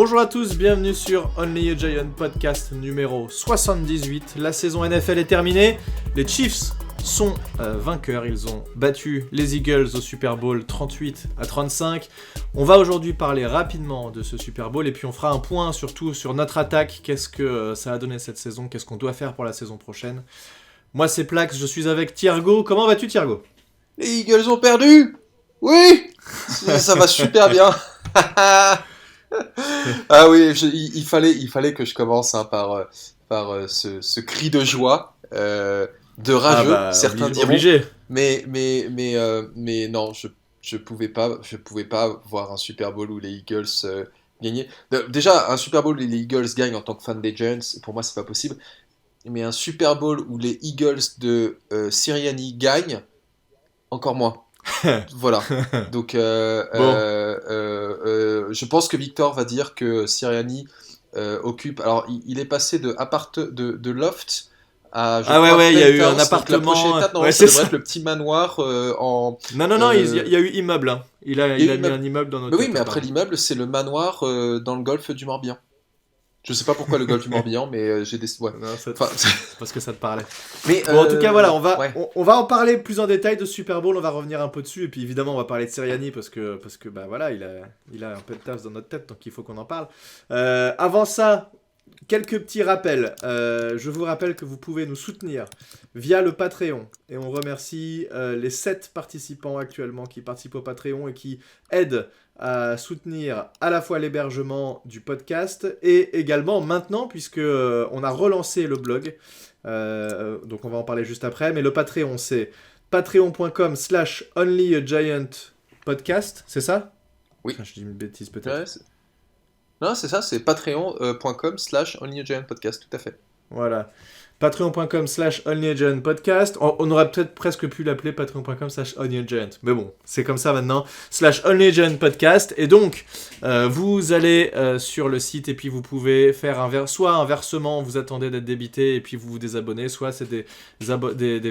Bonjour à tous, bienvenue sur Only a Giant podcast numéro 78. La saison NFL est terminée, les Chiefs sont vainqueurs, ils ont battu les Eagles au Super Bowl 38-35. On va aujourd'hui parler rapidement de ce Super Bowl et puis on fera un point surtout sur notre attaque, qu'est-ce que ça a donné cette saison, qu'est-ce qu'on doit faire pour la saison prochaine. Moi c'est Plax, je suis avec Thiergo. Comment vas-tu Thiergo ? Les Eagles ont perdu ? Oui ! Ça va super bien. Ah oui, il fallait que je commence par ce cri de joie, de rageux, certains diront. Obligé. Mais non, je pouvais pas voir un Super Bowl où les Eagles gagnaient. Déjà, un Super Bowl où les Eagles gagnent en tant que fan des Giants, pour moi c'est pas possible. Mais un Super Bowl où les Eagles de Sirianni gagnent, encore moins. Voilà. Donc, je pense que Victor va dire que Sirianni occupe. Alors, il est passé de loft à. Il y a eu un appartement. La prochaine étape, ouais, ça devrait ça. être le petit manoir en. Non, il y a eu immeuble. Hein. Il a mis un immeuble dans notre. Mais oui, mais après l'immeuble, c'est le manoir dans le golfe du Morbihan. Je sais pas pourquoi le golfe du Morbihan, mais j'ai des. Ouais. Non, parce que ça te parlait. Mais, bon, en tout cas, voilà, on va en parler plus en détail de Super Bowl, on va revenir un peu dessus, et puis évidemment, on va parler de Sirianni parce que bah voilà, il a un peu de taf dans notre tête, donc il faut qu'on en parle. Avant ça, quelques petits rappels. Je vous rappelle que vous pouvez nous soutenir via le Patreon, et on remercie les 7 participants actuellement qui participent au Patreon et qui aident à soutenir à la fois l'hébergement du podcast et également maintenant, puisque on a relancé le blog, donc on va en parler juste après, mais le Patreon c'est patreon.com/onlyagiantpodcast, c'est ça ? Oui. Enfin, je dis une bêtise peut-être. Ouais, non, c'est ça, c'est patreon.com/onlyagiantpodcast, tout à fait. Voilà. Patreon.com/onlyagiantpodcast. On aurait peut-être presque pu l'appeler patreon.com/onlyagiant. Mais bon, c'est comme ça maintenant. /onlyagiantpodcast. Et donc, vous allez sur le site et puis vous pouvez faire soit un versement, vous attendez d'être débité et puis vous vous désabonnez, soit c'est des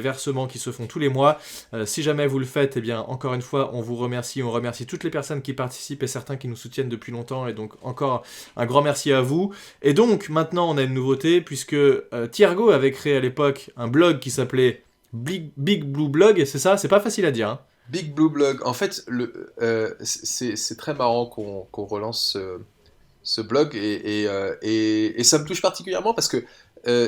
versements qui se font tous les mois. Si jamais vous le faites, eh bien, encore une fois, on vous remercie. On remercie toutes les personnes qui participent et certains qui nous soutiennent depuis longtemps. Et donc, encore un grand merci à vous. Et donc, maintenant, on a une nouveauté puisque Thiergo avait créé à l'époque un blog qui s'appelait Big Blue Blog, c'est ça ? C'est pas facile à dire. Hein. Big Blue Blog. En fait, c'est très marrant qu'on relance ce blog et ça me touche particulièrement parce que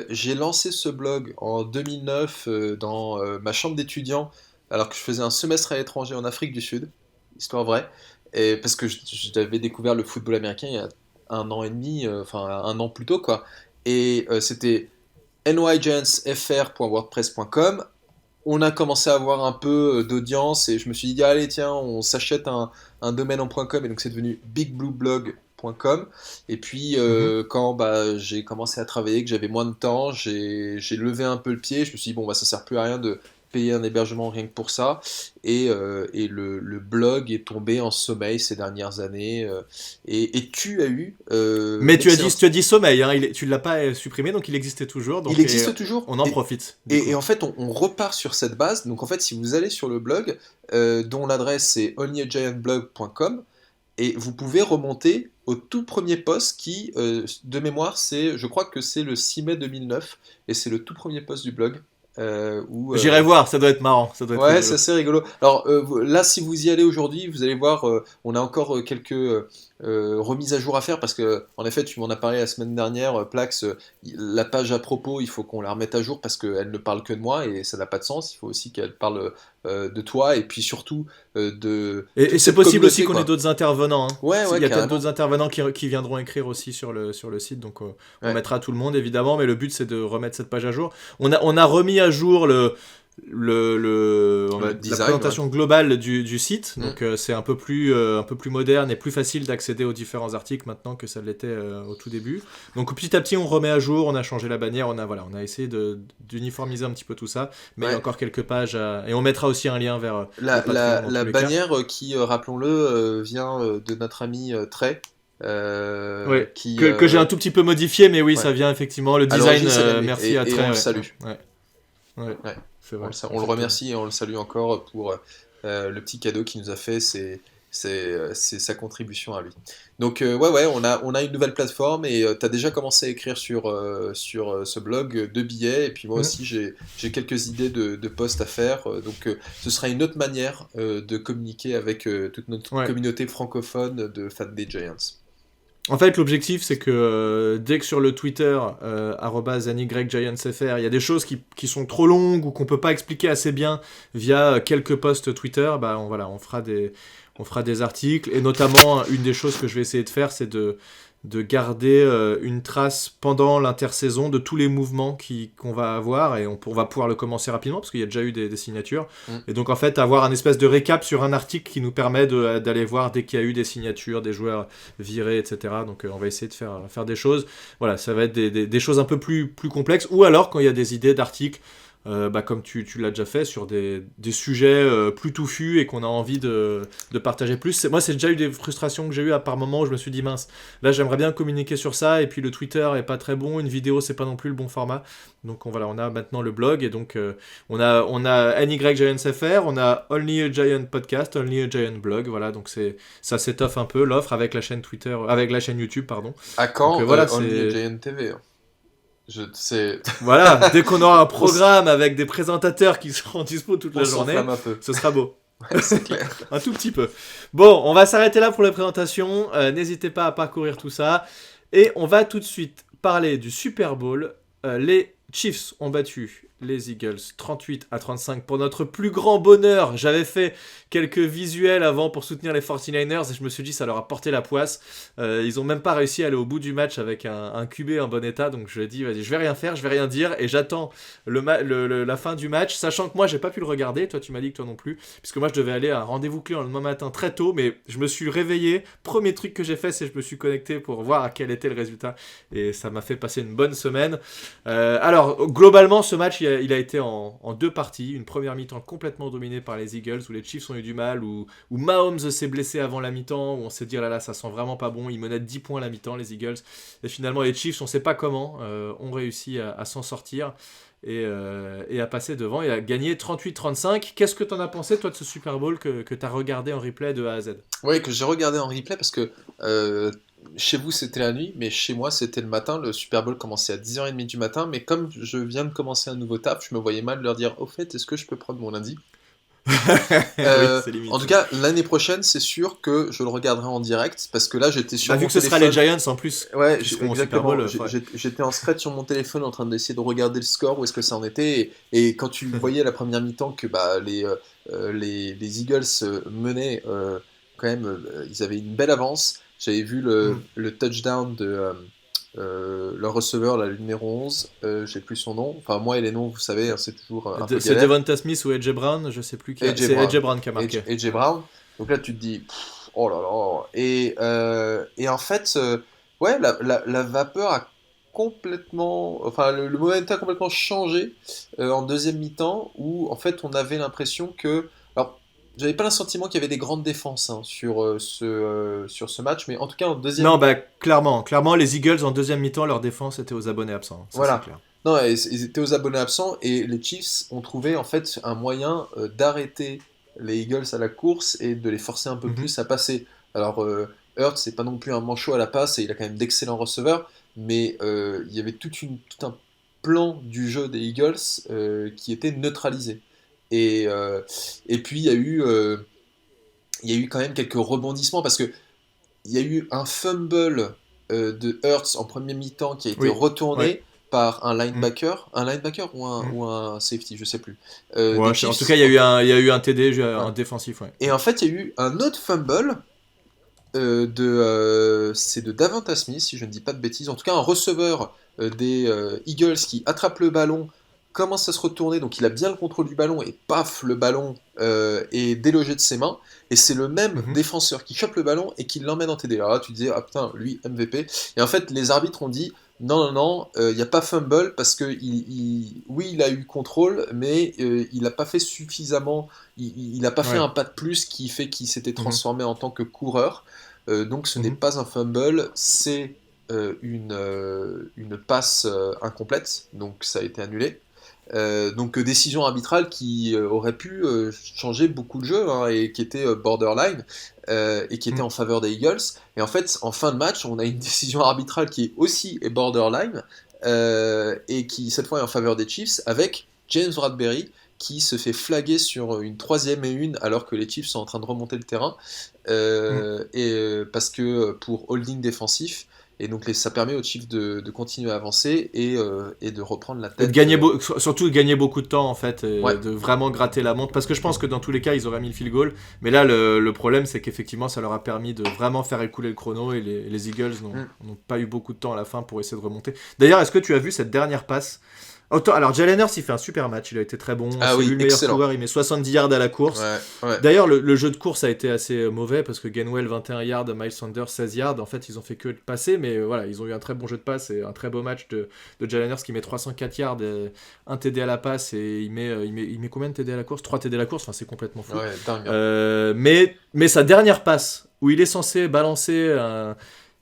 j'ai lancé ce blog en 2009 dans ma chambre d'étudiant alors que je faisais un semestre à l'étranger en Afrique du Sud, histoire vraie, et parce que j'avais découvert le football américain il y a un an et demi, enfin un an plus tôt quoi, et c'était nygiantsfr.wordpress.com. On a commencé à avoir un peu d'audience et je me suis dit allez tiens on s'achète un domaine en .com et donc c'est devenu bigblueblog.com. Et puis quand j'ai commencé à travailler, que j'avais moins de temps, j'ai levé un peu le pied, je me suis dit bon ça sert plus à rien de payer un hébergement rien que pour ça, et le blog est tombé en sommeil ces dernières années, et tu as eu mais tu as dit sommeil, hein, tu l'as pas supprimé, donc il existait toujours, donc il existe toujours, on en profite et en fait on repart sur cette base. Donc en fait si vous allez sur le blog dont l'adresse c'est onlyagiantblog.com, et vous pouvez remonter au tout premier post qui de mémoire je crois que c'est le 6 mai 2009 et c'est le tout premier post du blog. J'irai voir, ça doit être marrant. Ça doit être ouais, c'est assez rigolo. Alors là, si vous y allez aujourd'hui, vous allez voir, on a encore quelques remises à jour à faire parce que, en effet, tu m'en as parlé la semaine dernière, Plax, la page à propos, il faut qu'on la remette à jour parce qu'elle ne parle que de moi et ça n'a pas de sens. Il faut aussi qu'elle parle de toi et puis surtout de. Et c'est possible aussi qu'on ait d'autres intervenants. Hein. Ouais, il y a peut-être d'autres intervenants qui viendront écrire aussi sur le site, donc on mettra tout le monde évidemment, mais le but c'est de remettre cette page à jour. On a remis à jour la présentation globale du site, donc c'est un peu plus moderne et plus facile d'accéder aux différents articles maintenant que ça l'était au tout début. Donc petit à petit on remet à jour, on a changé la bannière, on a essayé d'uniformiser un petit peu tout ça, mais il y a encore quelques pages et on mettra aussi un lien vers la bannière qui, rappelons-le, vient de notre ami Trey. Que j'ai un tout petit peu modifié, mais oui, ça vient effectivement, le design, merci à Trey. Et on le salue. Ouais. C'est vrai. On le remercie et on le salue encore pour le petit cadeau qu'il nous a fait. C'est c'est sa contribution à lui. Donc ouais, on a une nouvelle plateforme et tu as déjà commencé à écrire sur ce blog de billets. Et puis moi Mm. aussi, j'ai quelques idées de posts à faire. Donc ce sera une autre manière de communiquer avec toute notre Ouais. communauté francophone de fans des Giants. En fait, l'objectif, c'est que dès que sur le Twitter, @NYGiantsFR, il y a des choses qui sont trop longues ou qu'on peut pas expliquer assez bien via quelques posts Twitter, bah voilà, on fera des articles. Et notamment, une des choses que je vais essayer de faire, c'est de garder une trace pendant l'intersaison de tous les mouvements qu'on va avoir. Et on va pouvoir le commencer rapidement parce qu'il y a déjà eu des signatures. Mm. Et donc, en fait, avoir un espèce de récap sur un article qui nous permet d'aller voir dès qu'il y a eu des signatures, des joueurs virés, etc. Donc on va essayer de faire des choses. Voilà, ça va être des choses un peu plus complexes. Ou alors quand il y a des idées d'articles, comme tu l'as déjà fait, sur des sujets plus touffus et qu'on a envie de partager plus. Moi, c'est déjà eu des frustrations que j'ai eues à par moments où je me suis dit, mince, là j'aimerais bien communiquer sur ça, et puis le Twitter est pas très bon, une vidéo c'est pas non plus le bon format. Donc voilà, on a maintenant le blog, et donc on a NYGiantsFR, on a Only a Giant Podcast, Only a Giant Blog, voilà, donc ça s'étoffe un peu l'offre avec la chaîne Twitter, avec la chaîne YouTube, pardon. À quand Donc voilà, Only a c'est Giant TV, hein. C'est... voilà, dès qu'on aura un programme avec des présentateurs qui seront dispo toute On la journée, s'enflamme un peu. ce sera beau. Ouais, c'est clair. Un tout petit peu. Bon, on va s'arrêter là pour la présentation. N'hésitez pas à parcourir tout ça. Et on va tout de suite parler du Super Bowl. Les Chiefs ont battu les Eagles 38-35 pour notre plus grand bonheur. J'avais fait quelques visuels avant pour soutenir les 49ers et je me suis dit ça leur a porté la poisse. Ils ont même pas réussi à aller au bout du match avec un QB en bon état, donc je dis vas-y, je vais rien faire, je vais rien dire, et j'attends la fin du match, sachant que moi j'ai pas pu le regarder. Toi tu m'as dit que toi non plus, puisque moi je devais aller à un rendez-vous client le lendemain matin très tôt, mais je me suis réveillé, premier truc que j'ai fait c'est que je me suis connecté pour voir à quel était le résultat, et ça m'a fait passer une bonne semaine. Alors globalement ce match il a été en deux parties. Une première mi-temps complètement dominée par les Eagles, où les Chiefs ont eu du mal, où Mahomes s'est blessé avant la mi-temps, où on s'est dit oh là là, ça sent vraiment pas bon. Ils menaient 10 points à la mi-temps, les Eagles. Et finalement, les Chiefs, on sait pas comment, ont réussi à s'en sortir et à passer devant et à gagner 38-35. Qu'est-ce que t'en as pensé, toi, de ce Super Bowl que t'as regardé en replay de A à Z? Ouais, que j'ai regardé en replay parce que chez vous c'était la nuit, mais chez moi c'était le matin. Le Super Bowl commençait à 10h30 du matin, mais comme je viens de commencer un nouveau taf, je me voyais mal leur dire au fait, est-ce que je peux prendre mon lundi? Oui, c'est limite. En tout cas, l'année prochaine, c'est sûr que je le regarderai en direct parce que là j'étais sur Bah, vu mon que ce sera les téléphone. Giants en plus, Ouais, qui seront au Super exactement. Bowl, ouais. J'étais en scred sur mon téléphone en train d'essayer de regarder le score, où est-ce que ça en était. Et quand tu voyais la première mi-temps que bah, les Eagles menaient, quand même, ils avaient une belle avance. J'avais vu Mm. le touchdown de leur receveur, la numéro 11, j'ai plus son nom. Enfin, moi et les noms, vous savez, hein, c'est toujours un peu C'est galère. Devonta Smith ou AJ Brown, je sais plus qui a. AJ C'est Brown. AJ Brown qui a marqué. AJ Brown. Donc là, tu te dis, oh là là. Et en fait, ouais, la vapeur a complètement. Enfin, le momentum a complètement changé en deuxième mi-temps, où en fait, on avait l'impression que. Alors, j'avais pas le sentiment qu'il y avait des grandes défenses hein, sur ce match, mais en tout cas, en deuxième. Non, bah clairement, les Eagles en deuxième mi-temps, leur défense était aux abonnés absents. Ça, c'est Voilà. clair. Non, ils étaient aux abonnés absents et les Chiefs ont trouvé en fait un moyen d'arrêter les Eagles à la course et de les forcer un peu Mhm. plus à passer. Alors, Hurts, c'est pas non plus un manchot à la passe et il a quand même d'excellents receveurs, mais il y avait tout un plan du jeu des Eagles qui était neutralisé. Et, euh, et puis, il y a eu quand même quelques rebondissements parce que il y a eu un fumble de Hurts en premier mi-temps qui a été Oui, ouais. retourné par Mm. un linebacker Mm. ou un safety, je sais plus, Ouais, des en tout cas, Chiefs. il y a eu un TD, un Voilà. défensif, ouais. Et en fait, il y a eu un autre fumble c'est de Davante Smith, si je ne dis pas de bêtises. En tout cas, un receveur des Eagles qui attrape le ballon, commence à se retourner, donc il a bien le contrôle du ballon et paf, le ballon est délogé de ses mains. Et c'est le même Mhm. défenseur qui chope le ballon et qui l'emmène en TD. Alors là, tu disais, ah putain, lui, MVP. Et en fait, les arbitres ont dit, non, non, non, il n'y a pas fumble parce que oui, il a eu contrôle, mais il n'a pas fait suffisamment, il n'a pas fait Ouais. un pas de plus qui fait qu'il s'était Mhm. transformé en tant que coureur. Donc ce n'est Mhm. pas un fumble, c'est une passe incomplète, donc ça a été annulé. Donc décision arbitrale qui aurait pu changer beaucoup de jeux, hein, et qui était borderline, et qui était en faveur des Eagles. Et en fait, en fin de match, on a une décision arbitrale qui est borderline, et qui cette fois est en faveur des Chiefs, avec James Bradbury qui se fait flaguer sur une 3e et 1 alors que les Chiefs sont en train de remonter le terrain, parce que pour holding défensif. Et donc ça permet aux Chiefs de continuer à avancer et de reprendre la Et de tête. gagner surtout de gagner beaucoup de temps en fait, et Ouais. de vraiment gratter la montre. Parce que je pense que dans tous les cas, ils auraient mis le field goal. Mais là, le problème, c'est qu'effectivement, ça leur a permis de vraiment faire écouler le chrono. Et les Eagles n'ont pas eu beaucoup de temps à la fin pour essayer de remonter. D'ailleurs, est-ce que tu as vu cette dernière passe? Alors, Jalen Hurts, il fait un super match. Il a été très bon. Ah C'est oui, lui le meilleur excellent. coureur. Il met 70 yards à la course. Ouais. D'ailleurs, le jeu de course a été assez mauvais parce que Gainwell 21 yards, Miles Sanders 16 yards. En fait, ils ont fait que passer, mais voilà, ils ont eu un très bon jeu de passe et un très beau match de Jalen Hurts qui met 304 yards, un TD à la passe et il met combien de TD à la course? 3 TD à la course, enfin c'est complètement fou. Ouais, dingue. Mais sa dernière passe où il est censé balancer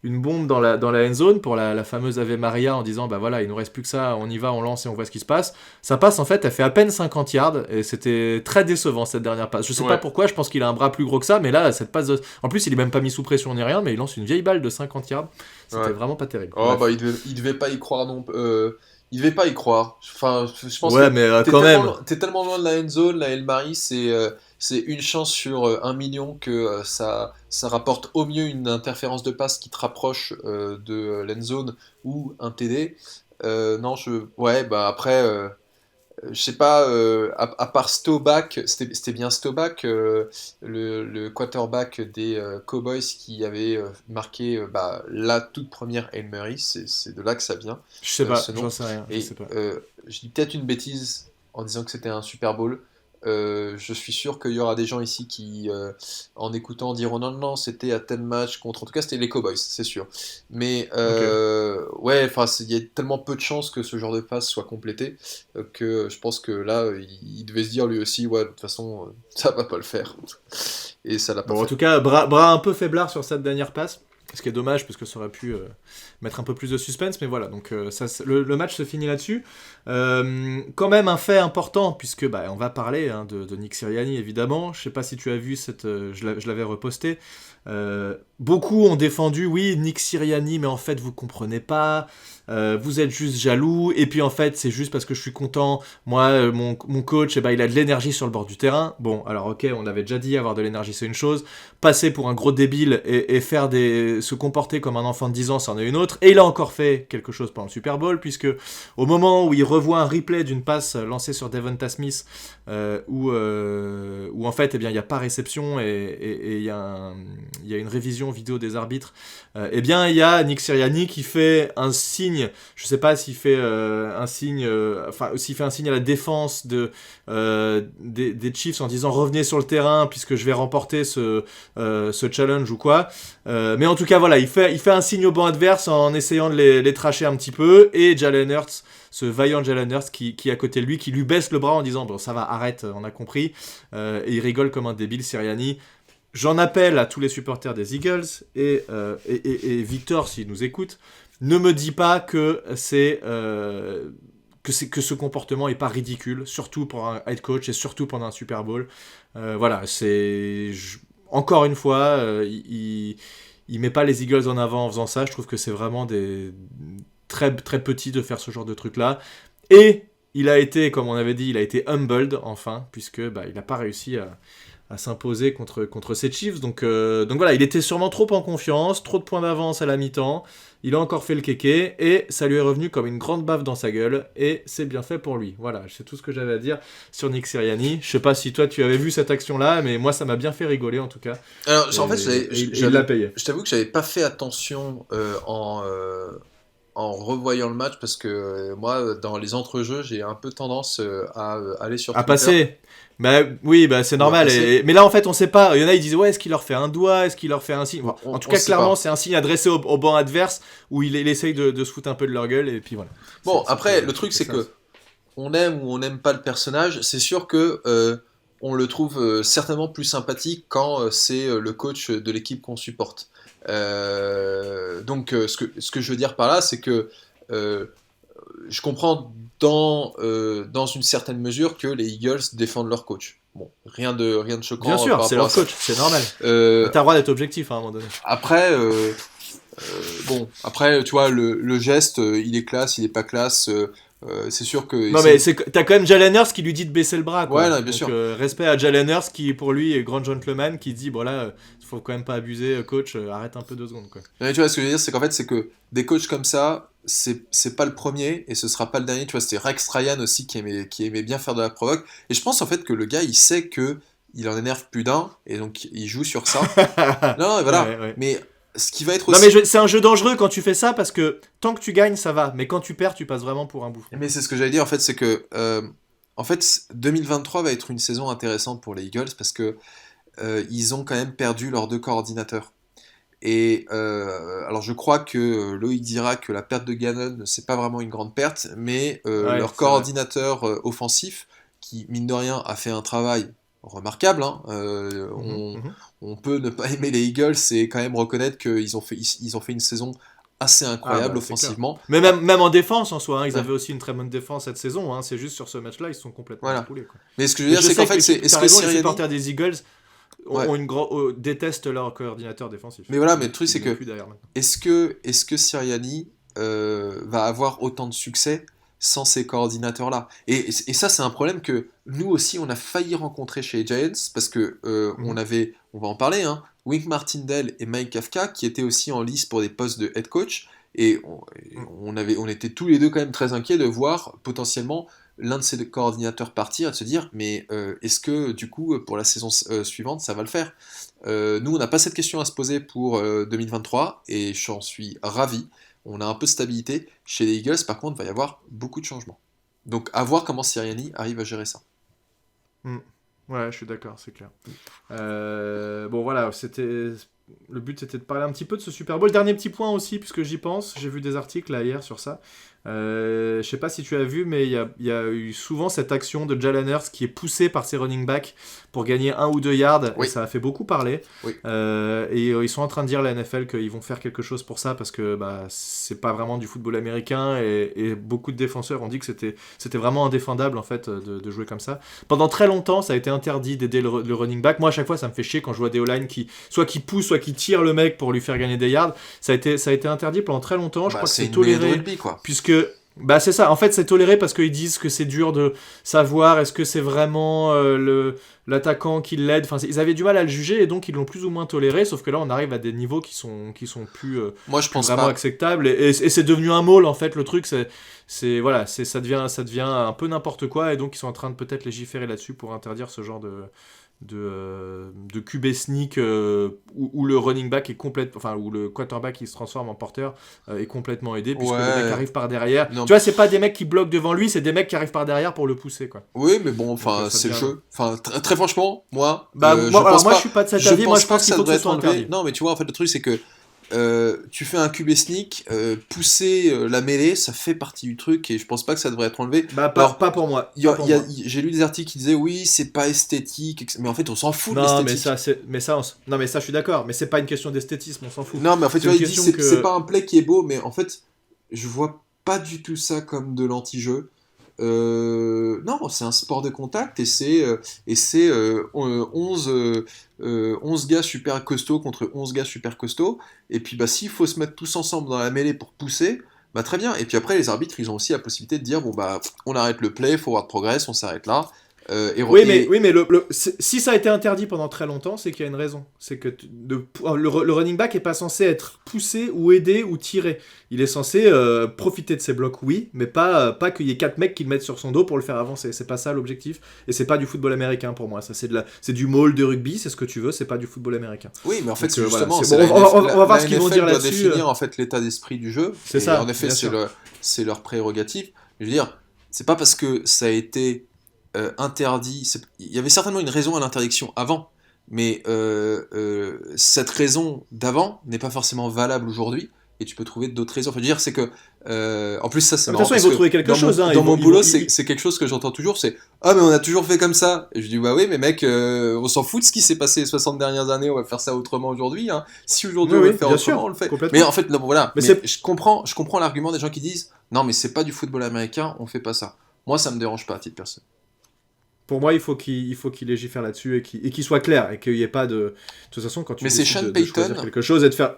une bombe dans la end zone pour la fameuse Ave Maria en disant bah voilà, il nous reste plus que ça, on y va, on lance et on voit ce qui se passe. Ça passe en fait, elle fait à peine 50 yards et c'était très décevant cette dernière passe. Je sais pas pourquoi, je pense qu'il a un bras plus gros que ça, mais là cette passe en plus il est même pas mis sous pression ni rien, mais il lance une vieille balle de 50 yards. C'était vraiment pas terrible. Oh bah il devait pas y croire non. Il devait pas y croire. Enfin, je pense ouais, que mais quand même. t'es tellement loin de la end zone, la El Marie, c'est une chance sur 1 million que ça rapporte au mieux une interférence de passe qui te rapproche de l'end zone ou un TD. Non, ouais, bah après, je sais pas, à part Staubach, c'était bien Staubach, le quarterback des Cowboys qui avait marqué la toute première Hail Mary, c'est de là que ça vient, Je sais pas, ce nom. j'en sais rien. Et Je sais pas. je dis peut-être une bêtise en disant que c'était un Super Bowl. Je suis sûr qu'il y aura des gens ici qui, en écoutant, diront non, non, c'était à tel match contre. En tout cas, c'était les Cowboys, c'est sûr. Mais ouais, enfin, il y a tellement peu de chances que ce genre de passe soit complété que je pense que là, il devait se dire lui aussi, ouais, de toute façon, ça va pas le faire. Et ça l'a pas Bon, en fait. tout cas, bras un peu faiblard sur cette dernière passe. Ce qui est dommage parce que ça aurait pu mettre un peu plus de suspense, mais voilà, donc le match se finit là-dessus. Quand même un fait important, puisque on va parler de Nick Sirianni évidemment. Je sais pas si tu as vu je l'avais reposté. Beaucoup ont défendu, oui, Nick Sirianni, mais en fait vous comprenez pas. Vous êtes juste jaloux, et puis en fait c'est juste parce que je suis content. Moi, mon coach, il a de l'énergie sur le bord du terrain. Bon, alors ok, on l'avait déjà dit, avoir de l'énergie c'est une chose. Passer pour un gros débile et faire se comporter comme un enfant de 10 ans, c'en est une autre. Et il a encore fait quelque chose pendant le Super Bowl, puisque au moment où il revoit un replay d'une passe lancée sur Devonta Smith, où en fait il n'y a pas réception et il y a une révision vidéo des arbitres, il y a Nick Sirianni qui fait un signe, je sais pas s'il fait un signe, s'il fait un signe à la défense des Chiefs en disant revenez sur le terrain puisque je vais remporter ce challenge ou quoi. Mais en tout cas voilà, il fait un signe au banc adverse en essayant de les tracher un petit peu, et Jalen Hurts, ce vaillant Jalen Hurts qui est à côté de lui, qui lui baisse le bras en disant bon ça va, arrête, on a compris, et il rigole comme un débile. Sirianni, j'en appelle à tous les supporters des Eagles et Victor, s'il nous écoute, ne me dis pas que que ce comportement est pas ridicule, surtout pour un head coach et surtout pendant un Super Bowl. Voilà, encore une fois, il met pas les Eagles en avant en faisant ça. Je trouve que c'est vraiment très très petit de faire ce genre de truc là. Et il a été, comme on avait dit, il a été humbled enfin, puisque il n'a pas réussi à s'imposer contre ces Chiefs. Donc voilà, il était sûrement trop en confiance, trop de points d'avance à la mi-temps. Il a encore fait le kéké et ça lui est revenu comme une grande baffe dans sa gueule, et c'est bien fait pour lui. Voilà, c'est tout ce que j'avais à dire sur Nick Sirianni. Je sais pas si toi tu avais vu cette action-là, mais moi ça m'a bien fait rigoler en tout cas. Alors, en fait, il l'a payé. je t'avoue que j'avais pas fait attention en revoyant le match parce que moi, dans les entrejeux, j'ai un peu tendance à aller sur À Twitter. passer. Oui, c'est normal. Mais là, en fait, on sait pas. Il y en a, ils disent ouais, est-ce qu'il leur fait un doigt, est-ce qu'il leur fait un signe. Bon, en tout cas, clairement, c'est un signe adressé au banc adverse où il essaye de se foutre un peu de leur gueule, et puis voilà. Bon, après, le truc, c'est que on aime ou on n'aime pas le personnage. C'est sûr que on le trouve certainement plus sympathique quand c'est le coach de l'équipe qu'on supporte. Donc, ce que je veux dire par là, c'est que je comprends dans une certaine mesure que les Eagles défendent leur coach. Bon, rien de choquant. Bien sûr, c'est leur coach, c'est normal. T'as le droit d'être objectif à un moment donné. Après, tu vois, le geste, il est classe, il est pas classe. C'est sûr que. Non, mais t'as quand même Jalen Hurts qui lui dit de baisser le bras, quoi. Ouais, non, bien donc, sûr. Respect à Jalen Hurts qui, pour lui, est grand gentleman, qui dit bon là, faut quand même pas abuser, coach, arrête un peu 2 secondes, quoi. Mais tu vois, ce que je veux dire, c'est qu'en fait, c'est que des coachs comme ça, c'est pas le premier et ce sera pas le dernier. Tu vois, c'était Rex Ryan aussi qui aimait bien faire de la provoque. Et je pense en fait que le gars, il sait que il en énerve plus d'un et donc il joue sur ça. Non, voilà. Ouais. Mais ce qui va être Non, aussi. mais c'est un jeu dangereux quand tu fais ça parce que tant que tu gagnes, ça va. Mais quand tu perds, tu passes vraiment pour un bouffon. Mais c'est ce que j'allais dire en fait, c'est que en fait 2023 va être une saison intéressante pour les Eagles parce que ils ont quand même perdu leurs 2 coordinateurs. Et alors je crois que Loïc dira que la perte de Gannon c'est pas vraiment une grande perte, mais Ouais, leur coordinateur offensif qui mine de rien a fait un travail remarquable. Hein, on peut ne pas aimer les Eagles et quand même reconnaître qu'ils ont fait une saison assez incroyable offensivement. Mais même en défense en soi, hein, ils Ouais. avaient aussi une très bonne défense cette saison. Hein, c'est juste sur ce match-là, ils se sont complètement Voilà. écroulés, quoi. Mais ce que je veux dire, c'est qu'en fait, est-ce que les Sirianni... supporters des Eagles Ouais. détestent leur coordinateur défensif. Mais voilà, mais le truc c'est Ils que l'ont plus derrière maintenant. est-ce que Sirianni va avoir autant de succès sans ces coordinateurs-là? Et ça, c'est un problème que nous aussi, on a failli rencontrer chez les Giants, parce que on va en parler, hein, Wink Martindale et Mike Kafka, qui étaient aussi en lice pour des postes de head coach, et on était tous les deux quand même très inquiets de voir potentiellement l'un de ces 2 coordinateurs partir et de se dire, mais est-ce que du coup, pour la saison suivante, ça va le faire? Nous, on n'a pas cette question à se poser pour 2023 et j'en suis ravi. On a un peu de stabilité. Chez les Eagles, par contre, il va y avoir beaucoup de changements. Donc, à voir comment Sirianni arrive à gérer ça. Ouais, je suis d'accord, c'est clair. Bon, voilà, le but c'était de parler un petit peu de ce Super Bowl. Dernier petit point aussi, puisque j'y pense, j'ai vu des articles là hier sur ça. Je sais pas si tu as vu, mais il y a eu souvent cette action de Jalen Hurts qui est poussée par ses running backs pour gagner 1 ou 2 yards, Oui. et ça a fait beaucoup parler. Oui. Ils sont en train de dire, la NFL, qu'ils vont faire quelque chose pour ça, parce que c'est pas vraiment du football américain, et beaucoup de défenseurs ont dit que c'était vraiment indéfendable en fait de jouer comme ça. Pendant très longtemps, ça a été interdit d'aider le running back. Moi, à chaque fois, ça me fait chier quand je vois des O-line qui poussent, soit qui tirent le mec pour lui faire gagner des yards. Ça a été interdit pendant très longtemps. Je crois que c'est toléré. Rugby, quoi. Puisque c'est ça, en fait c'est toléré parce qu'ils disent que c'est dur de savoir est-ce que c'est vraiment l'attaquant qui l'aide, enfin ils avaient du mal à le juger et donc ils l'ont plus ou moins toléré, sauf que là on arrive à des niveaux qui sont plus, Moi, je pense vraiment pas. acceptables et c'est devenu un maul en fait, le truc ça devient un peu n'importe quoi, et donc ils sont en train de peut-être légiférer là-dessus pour interdire ce genre de QB sneak où le running back est où le quarterback qui se transforme en porteur est complètement aidé, puisque le mec arrive par derrière. Non. Tu vois, c'est pas des mecs qui bloquent devant lui, c'est des mecs qui arrivent par derrière pour le pousser, quoi. Oui, mais bon, enfin, c'est le jeu. Enfin, très franchement, moi, je suis pas de cet avis. Moi, je pense qu'il faut que ce soit interdit. Non, mais tu vois, en fait, le truc, c'est que tu fais un QB sneak, pousser la mêlée, ça fait partie du truc et je pense pas que ça devrait être enlevé. Pas pour moi. J'ai lu des articles qui disaient oui, c'est pas esthétique, mais en fait, on s'en fout de non, l'esthétique. mais ça, je suis d'accord, mais c'est pas une question d'esthétisme, on s'en fout. Non, mais en fait, tu vois, il dit que... c'est pas un play qui est beau, mais en fait, je vois pas du tout ça comme de l'anti-jeu. Non, c'est un sport de contact et c'est 11 gars super costauds contre 11 gars super costauds. Et puis s'il faut se mettre tous ensemble dans la mêlée pour pousser, très bien. Et puis après, les arbitres, ils ont aussi la possibilité de dire bon, on arrête le play, forward progress, on s'arrête là. Oui, mais si ça a été interdit pendant très longtemps, c'est qu'il y a une raison. C'est que le running back est pas censé être poussé ou aidé ou tiré. Il est censé profiter de ses blocs, oui, mais pas qu'il y ait 4 mecs qui le mettent sur son dos pour le faire avancer. C'est pas ça l'objectif, et c'est pas du football américain pour moi. Ça, c'est du maul de rugby, c'est ce que tu veux, c'est pas du football américain. Oui, mais en fait, donc, c'est justement. on va voir ce qu'ils vont dire là-dessus. Définir en fait l'état d'esprit du jeu. C'est ça. En effet, c'est leur prérogative. Je veux dire, c'est pas parce que ça a été interdit. Il y avait certainement une raison à l'interdiction avant, mais cette raison d'avant n'est pas forcément valable aujourd'hui. et tu peux trouver d'autres raisons. Enfin, je veux dire, c'est que en plus ça c'est De toute marrant façon, ils parce vont que trouver quelque chose. Hein. dans mon boulot Ils- c'est quelque chose que j'entends toujours, c'est ah mais on a toujours fait comme ça. Et je dis bah oui mais mec, on s'en fout de ce qui s'est passé les 60 dernières années, on va faire ça autrement aujourd'hui. Hein. Si aujourd'hui Oui, on veut oui, le faire bien autrement, sûr, on le fait. Mais complètement. en fait non, voilà, Mais mais c'est je comprends l'argument des gens qui disent non mais c'est pas du football américain, on fait pas ça. Moi ça me dérange pas à titre personnel. pour moi, il faut qu'il légifère là-dessus et qu'il soit clair et qu'il n'y ait pas de. De toute façon, quand tu Mais c'est décides Sean de choisir Payton. quelque chose et de faire.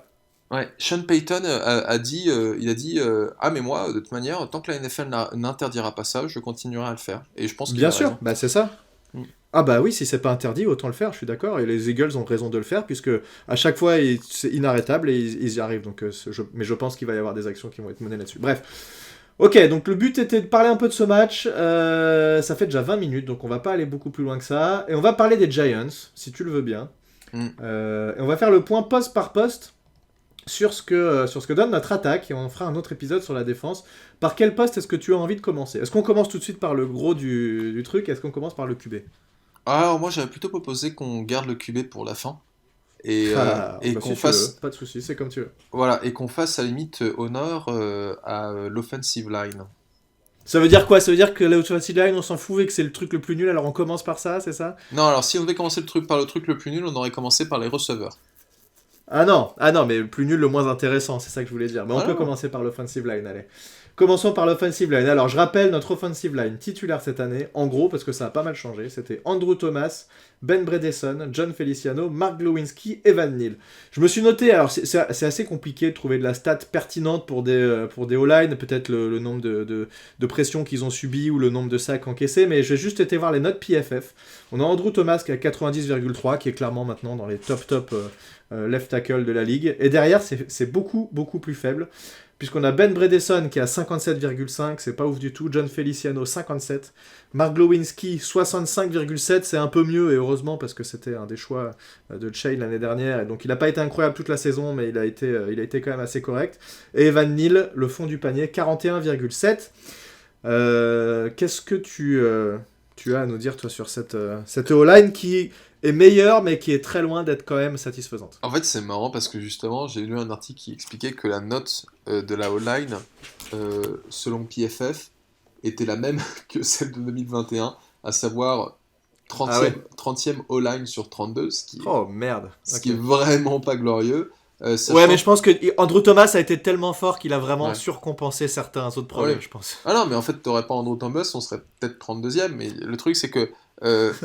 Ouais, Sean Payton a dit, il a dit ah mais moi de toute manière tant que la NFL n'interdira pas ça, je continuerai à le faire. Et je pense qu'il Bien a sûr, raison. bah c'est ça. Mm. Ah bah oui, si c'est pas interdit, autant le faire, je suis d'accord. Et les Eagles ont raison de le faire, puisque à chaque fois, c'est inarrêtable et ils y arrivent. Donc, mais je pense qu'il va y avoir des actions qui vont être menées là-dessus. Bref. Ok, donc le but était de parler un peu de ce match. Ça fait déjà 20 minutes, donc on va pas aller beaucoup plus loin que ça. Et on va parler des Giants, si tu le veux bien. Mm. Et on va faire le point poste par poste sur ce que donne notre attaque. Et on fera un autre épisode sur la défense. Par quel poste est-ce que tu as envie de commencer? Est-ce qu'on commence tout de suite par le gros du truc? Est-ce qu'on commence par le QB? Alors moi j'avais plutôt proposé qu'on garde le QB pour la fin Ah, et bah qu'on si tu veux, fasse pas de soucis, c'est comme tu veux. voilà et qu'on fasse à la limite honneur à l'offensive line. Ça veut dire quoi? Ça veut dire que la offensive line, on s'en fout et que c'est le truc le plus nul, alors on commence par ça, c'est ça? Non alors si on devait commencer le truc par le truc le plus nul, on aurait commencé par les receveurs. Ah non, mais le plus nul, le moins intéressant, c'est ça que je voulais dire. Mais on Ah peut non. commencer par l'offensive line, allez. Commençons par l'offensive line. Alors, je rappelle notre offensive line titulaire cette année, en gros, parce que ça a pas mal changé. C'était Andrew Thomas, Ben Bredesen, John Feliciano, Mark Glowinski, Evan Neal. Je me suis noté, alors c'est assez compliqué de trouver de la stat pertinente pour des O-line, peut-être le nombre de pressions qu'ils ont subies ou le nombre de sacs encaissés, mais j'ai juste été voir les notes PFF. On a Andrew Thomas qui a 90,3, qui est clairement maintenant dans les top left tackle de la ligue. Et derrière, c'est beaucoup plus faible. Puisqu'on a Ben Bredesen qui a 57,5, c'est pas ouf du tout. John Feliciano, 57. Mark Glowinski, 65,7, c'est un peu mieux, et heureusement, parce que c'était un des choix de Shane l'année dernière. Et donc il n'a pas été incroyable toute la saison, mais il a été quand même assez correct. Et Evan Neal, le fond du panier, 41,7. Qu'est-ce que tu as à nous dire, toi, sur cette O-line qui est meilleure, mais qui est très loin d'être quand même satisfaisante? En fait c'est marrant parce que justement j'ai lu un article qui expliquait que la note de la O-line selon PFF était la même que celle de 2021, à savoir Ah ouais. 30e O-line sur 32, Oh merde. ce Ok. qui est vraiment pas glorieux, Ouais, mais sachant... je pense que Andrew Thomas a été tellement fort qu'il a vraiment Ouais. surcompensé certains autres Ouais. problèmes, je pense. Ah non, mais en fait, t'aurais pas Andrew Thomas, on serait peut-être 32e, mais le truc c'est que,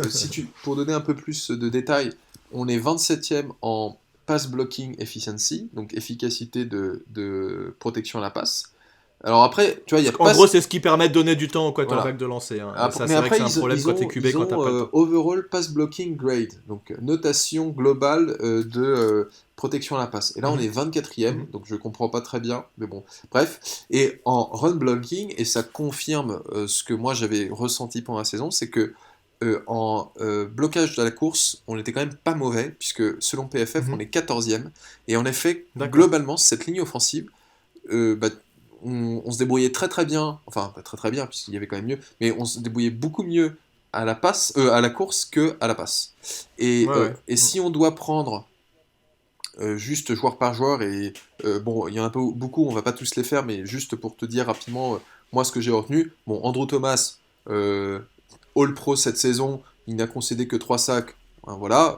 si tu, pour donner un peu plus de détails, on est 27e en pass blocking efficiency, donc efficacité de protection à la passe. Alors après, tu vois, il y a En pas... gros, c'est ce qui permet de donner du temps au Voilà. quarterback de lancer. Hein. Et ça, Mais c'est vrai que après, c'est un problème quand t'es QB, ils quand t'as ont pas le temps. overall pass blocking grade, donc notation globale de protection à la passe. Et là, on est 24e, Mhm. donc je comprends pas très bien, mais bon, bref. Et en run blocking, et ça confirme ce que moi j'avais ressenti pendant la saison, c'est que en blocage de la course, on était quand même pas mauvais, puisque selon PFF, on Mhm. est 14e. Et en effet, D'accord. globalement, cette ligne offensive, bah, on se débrouillait très très bien, enfin pas très très bien puisqu'il y avait quand même mieux, mais on se débrouillait beaucoup mieux à la passe, à la course que à la passe. Ouais, ouais. Et si on doit prendre juste joueur par joueur, et bon, il y en a un peu beaucoup, on va pas tous les faire, mais juste pour te dire rapidement, moi ce que j'ai retenu, bon, Andrew Thomas, All Pro cette saison, il n'a concédé que 3 sacs, hein, voilà,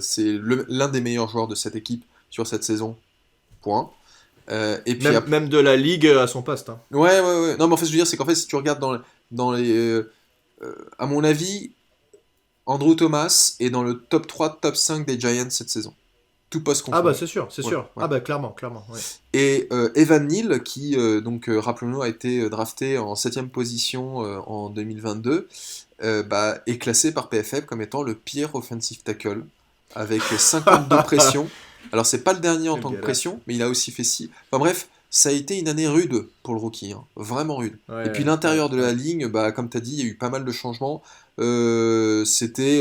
c'est l'un des meilleurs joueurs de cette équipe sur cette saison, point. Et puis Même de la ligue à son poste. Hein. ouais. Non, mais en fait, ce que je veux dire, c'est qu'en fait, si tu regardes dans les. À mon avis, Andrew Thomas est dans le top 3, top 5 des Giants cette saison. Tout poste Ah bah confondu. c'est sûr, c'est Ouais, sûr. ouais. Ah bah clairement, ouais. Et Evan Neal, qui, donc, rappelons-nous, a été drafté en 7ème position en 2022, bah, est classé par PFF comme étant le pire offensive tackle, avec 52 pressions. Alors, c'est pas le dernier en Quel tant que gars-là. pression, mais il a aussi fait 6. Enfin bref, ça a été une année rude pour le rookie, hein, vraiment rude. Et puis l'intérieur de la ligne, bah, comme tu as dit, il y a eu pas mal de changements. C'était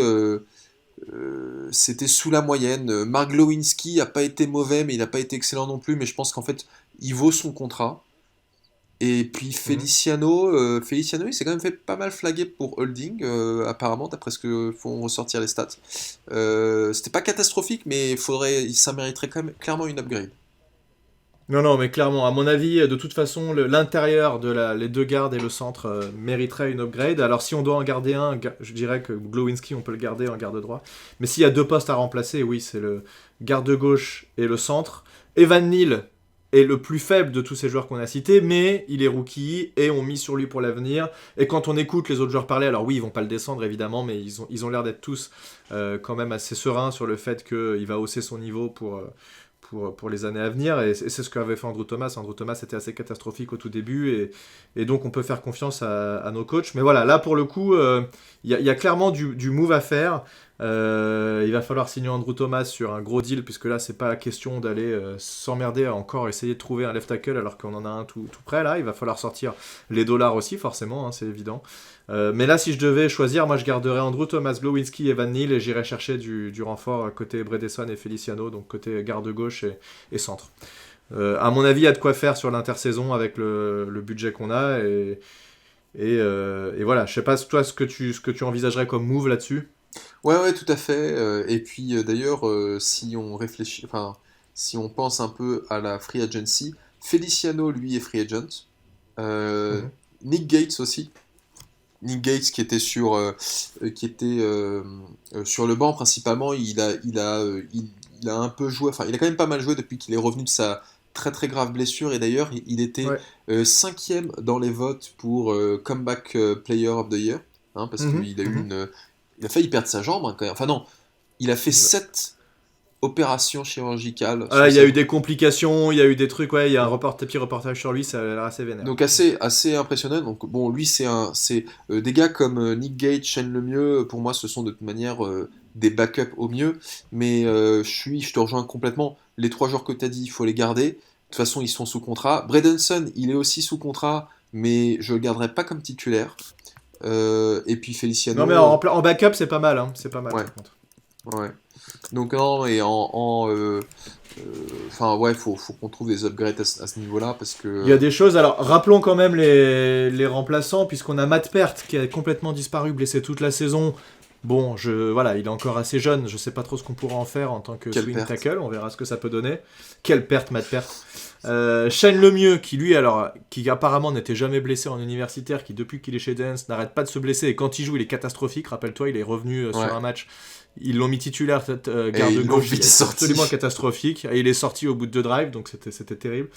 sous la moyenne. Mark Glowinski a pas été mauvais, mais il n'a pas été excellent non plus. Mais je pense qu'en fait, il vaut son contrat. Et puis Mhm. Feliciano, il s'est quand même fait pas mal flaguer pour holding, apparemment, d'après ce que font ressortir les stats. C'était pas catastrophique, mais ça mériterait quand même clairement une upgrade. Non, mais clairement, à mon avis, de toute façon, l'intérieur les deux gardes et le centre mériteraient une upgrade. Alors, si on doit en garder un, je dirais que Glowinski, on peut le garder en garde droit. Mais s'il y a deux postes à remplacer, oui, c'est le garde gauche et le centre. Evan Neal est le plus faible de tous ces joueurs qu'on a cités, mais il est rookie et on mise sur lui pour l'avenir. Et quand on écoute les autres joueurs parler, alors oui, ils vont pas le descendre évidemment, mais ils ont l'air d'être tous quand même assez sereins sur le fait qu'il va hausser son niveau pour les années à venir, et c'est ce qu'avait fait Andrew Thomas. Andrew Thomas était assez catastrophique au tout début, et donc on peut faire confiance à nos coachs. Mais voilà, là pour le coup, il y a clairement du move à faire. Il va falloir signer Andrew Thomas sur un gros deal, puisque là c'est pas question d'aller s'emmerder à encore essayer de trouver un left tackle alors qu'on en a un tout près. Là il va falloir sortir les dollars aussi forcément, hein, c'est évident. Mais là si je devais choisir, moi je garderais Andrew Thomas, Glowinski et Van Neal, et j'irais chercher du renfort côté Bredesson et Feliciano, donc côté garde gauche et centre. À mon avis il y a de quoi faire sur l'intersaison avec le budget qu'on a, et voilà. Je sais pas toi ce que tu envisagerais comme move là-dessus. Ouais, tout à fait. Et puis d'ailleurs, si on réfléchit, enfin, si on pense un peu à la free agency, Feliciano, lui, est free agent. Euh, Mhm. Nick Gates aussi. Nick Gates qui était sur le banc principalement, il a un peu joué, enfin il a quand même pas mal joué depuis qu'il est revenu de sa très très grave blessure, et d'ailleurs il était Ouais. cinquième dans les votes pour Comeback Player of the Year, hein, parce Mhm. qu'il a eu Mhm. il a failli perdre sa jambe, hein, quand même. Enfin non, il a fait 7 opérations chirurgicales Ah, sur il y a sa. eu des complications, il y a eu des trucs, ouais, il y a un petit reportage sur lui, ça a l'air assez vénère. Donc assez impressionnant. Donc bon, lui c'est des gars comme Nick Gage, Shane Lemieux, pour moi ce sont de toute manière des backups au mieux. Mais je te rejoins complètement. Les trois joueurs que tu as dit, il faut les garder. De toute façon, ils sont sous contrat. Bredenson, il est aussi sous contrat, mais je le garderai pas comme titulaire. Et puis Non mais Feliciano, en backup c'est pas mal, hein. C'est pas mal ouais, par contre. ouais. Donc non, et enfin ouais, faut qu'on trouve des upgrades à ce niveau-là parce Il y a que des choses, alors rappelons quand même les remplaçants, puisqu'on a Matt Peart qui a complètement disparu, blessé toute la saison. Bon, voilà, il est encore assez jeune, je sais pas trop ce qu'on pourra en faire en tant que quelle swing perte. tackle, on verra ce que ça peut donner. Quelle perte, Matt Peart. Shane Lemieux, qui lui, alors, qui apparemment n'était jamais blessé en universitaire, qui depuis qu'il est chez Dance n'arrête pas de se blesser, et quand il joue, il est catastrophique. Rappelle-toi, il est revenu Ouais. sur un match, ils l'ont mis titulaire, Et garde ils l'ont gauche, il vite est sorti. absolument catastrophique, et il est sorti au bout de 2 drives, donc c'était terrible.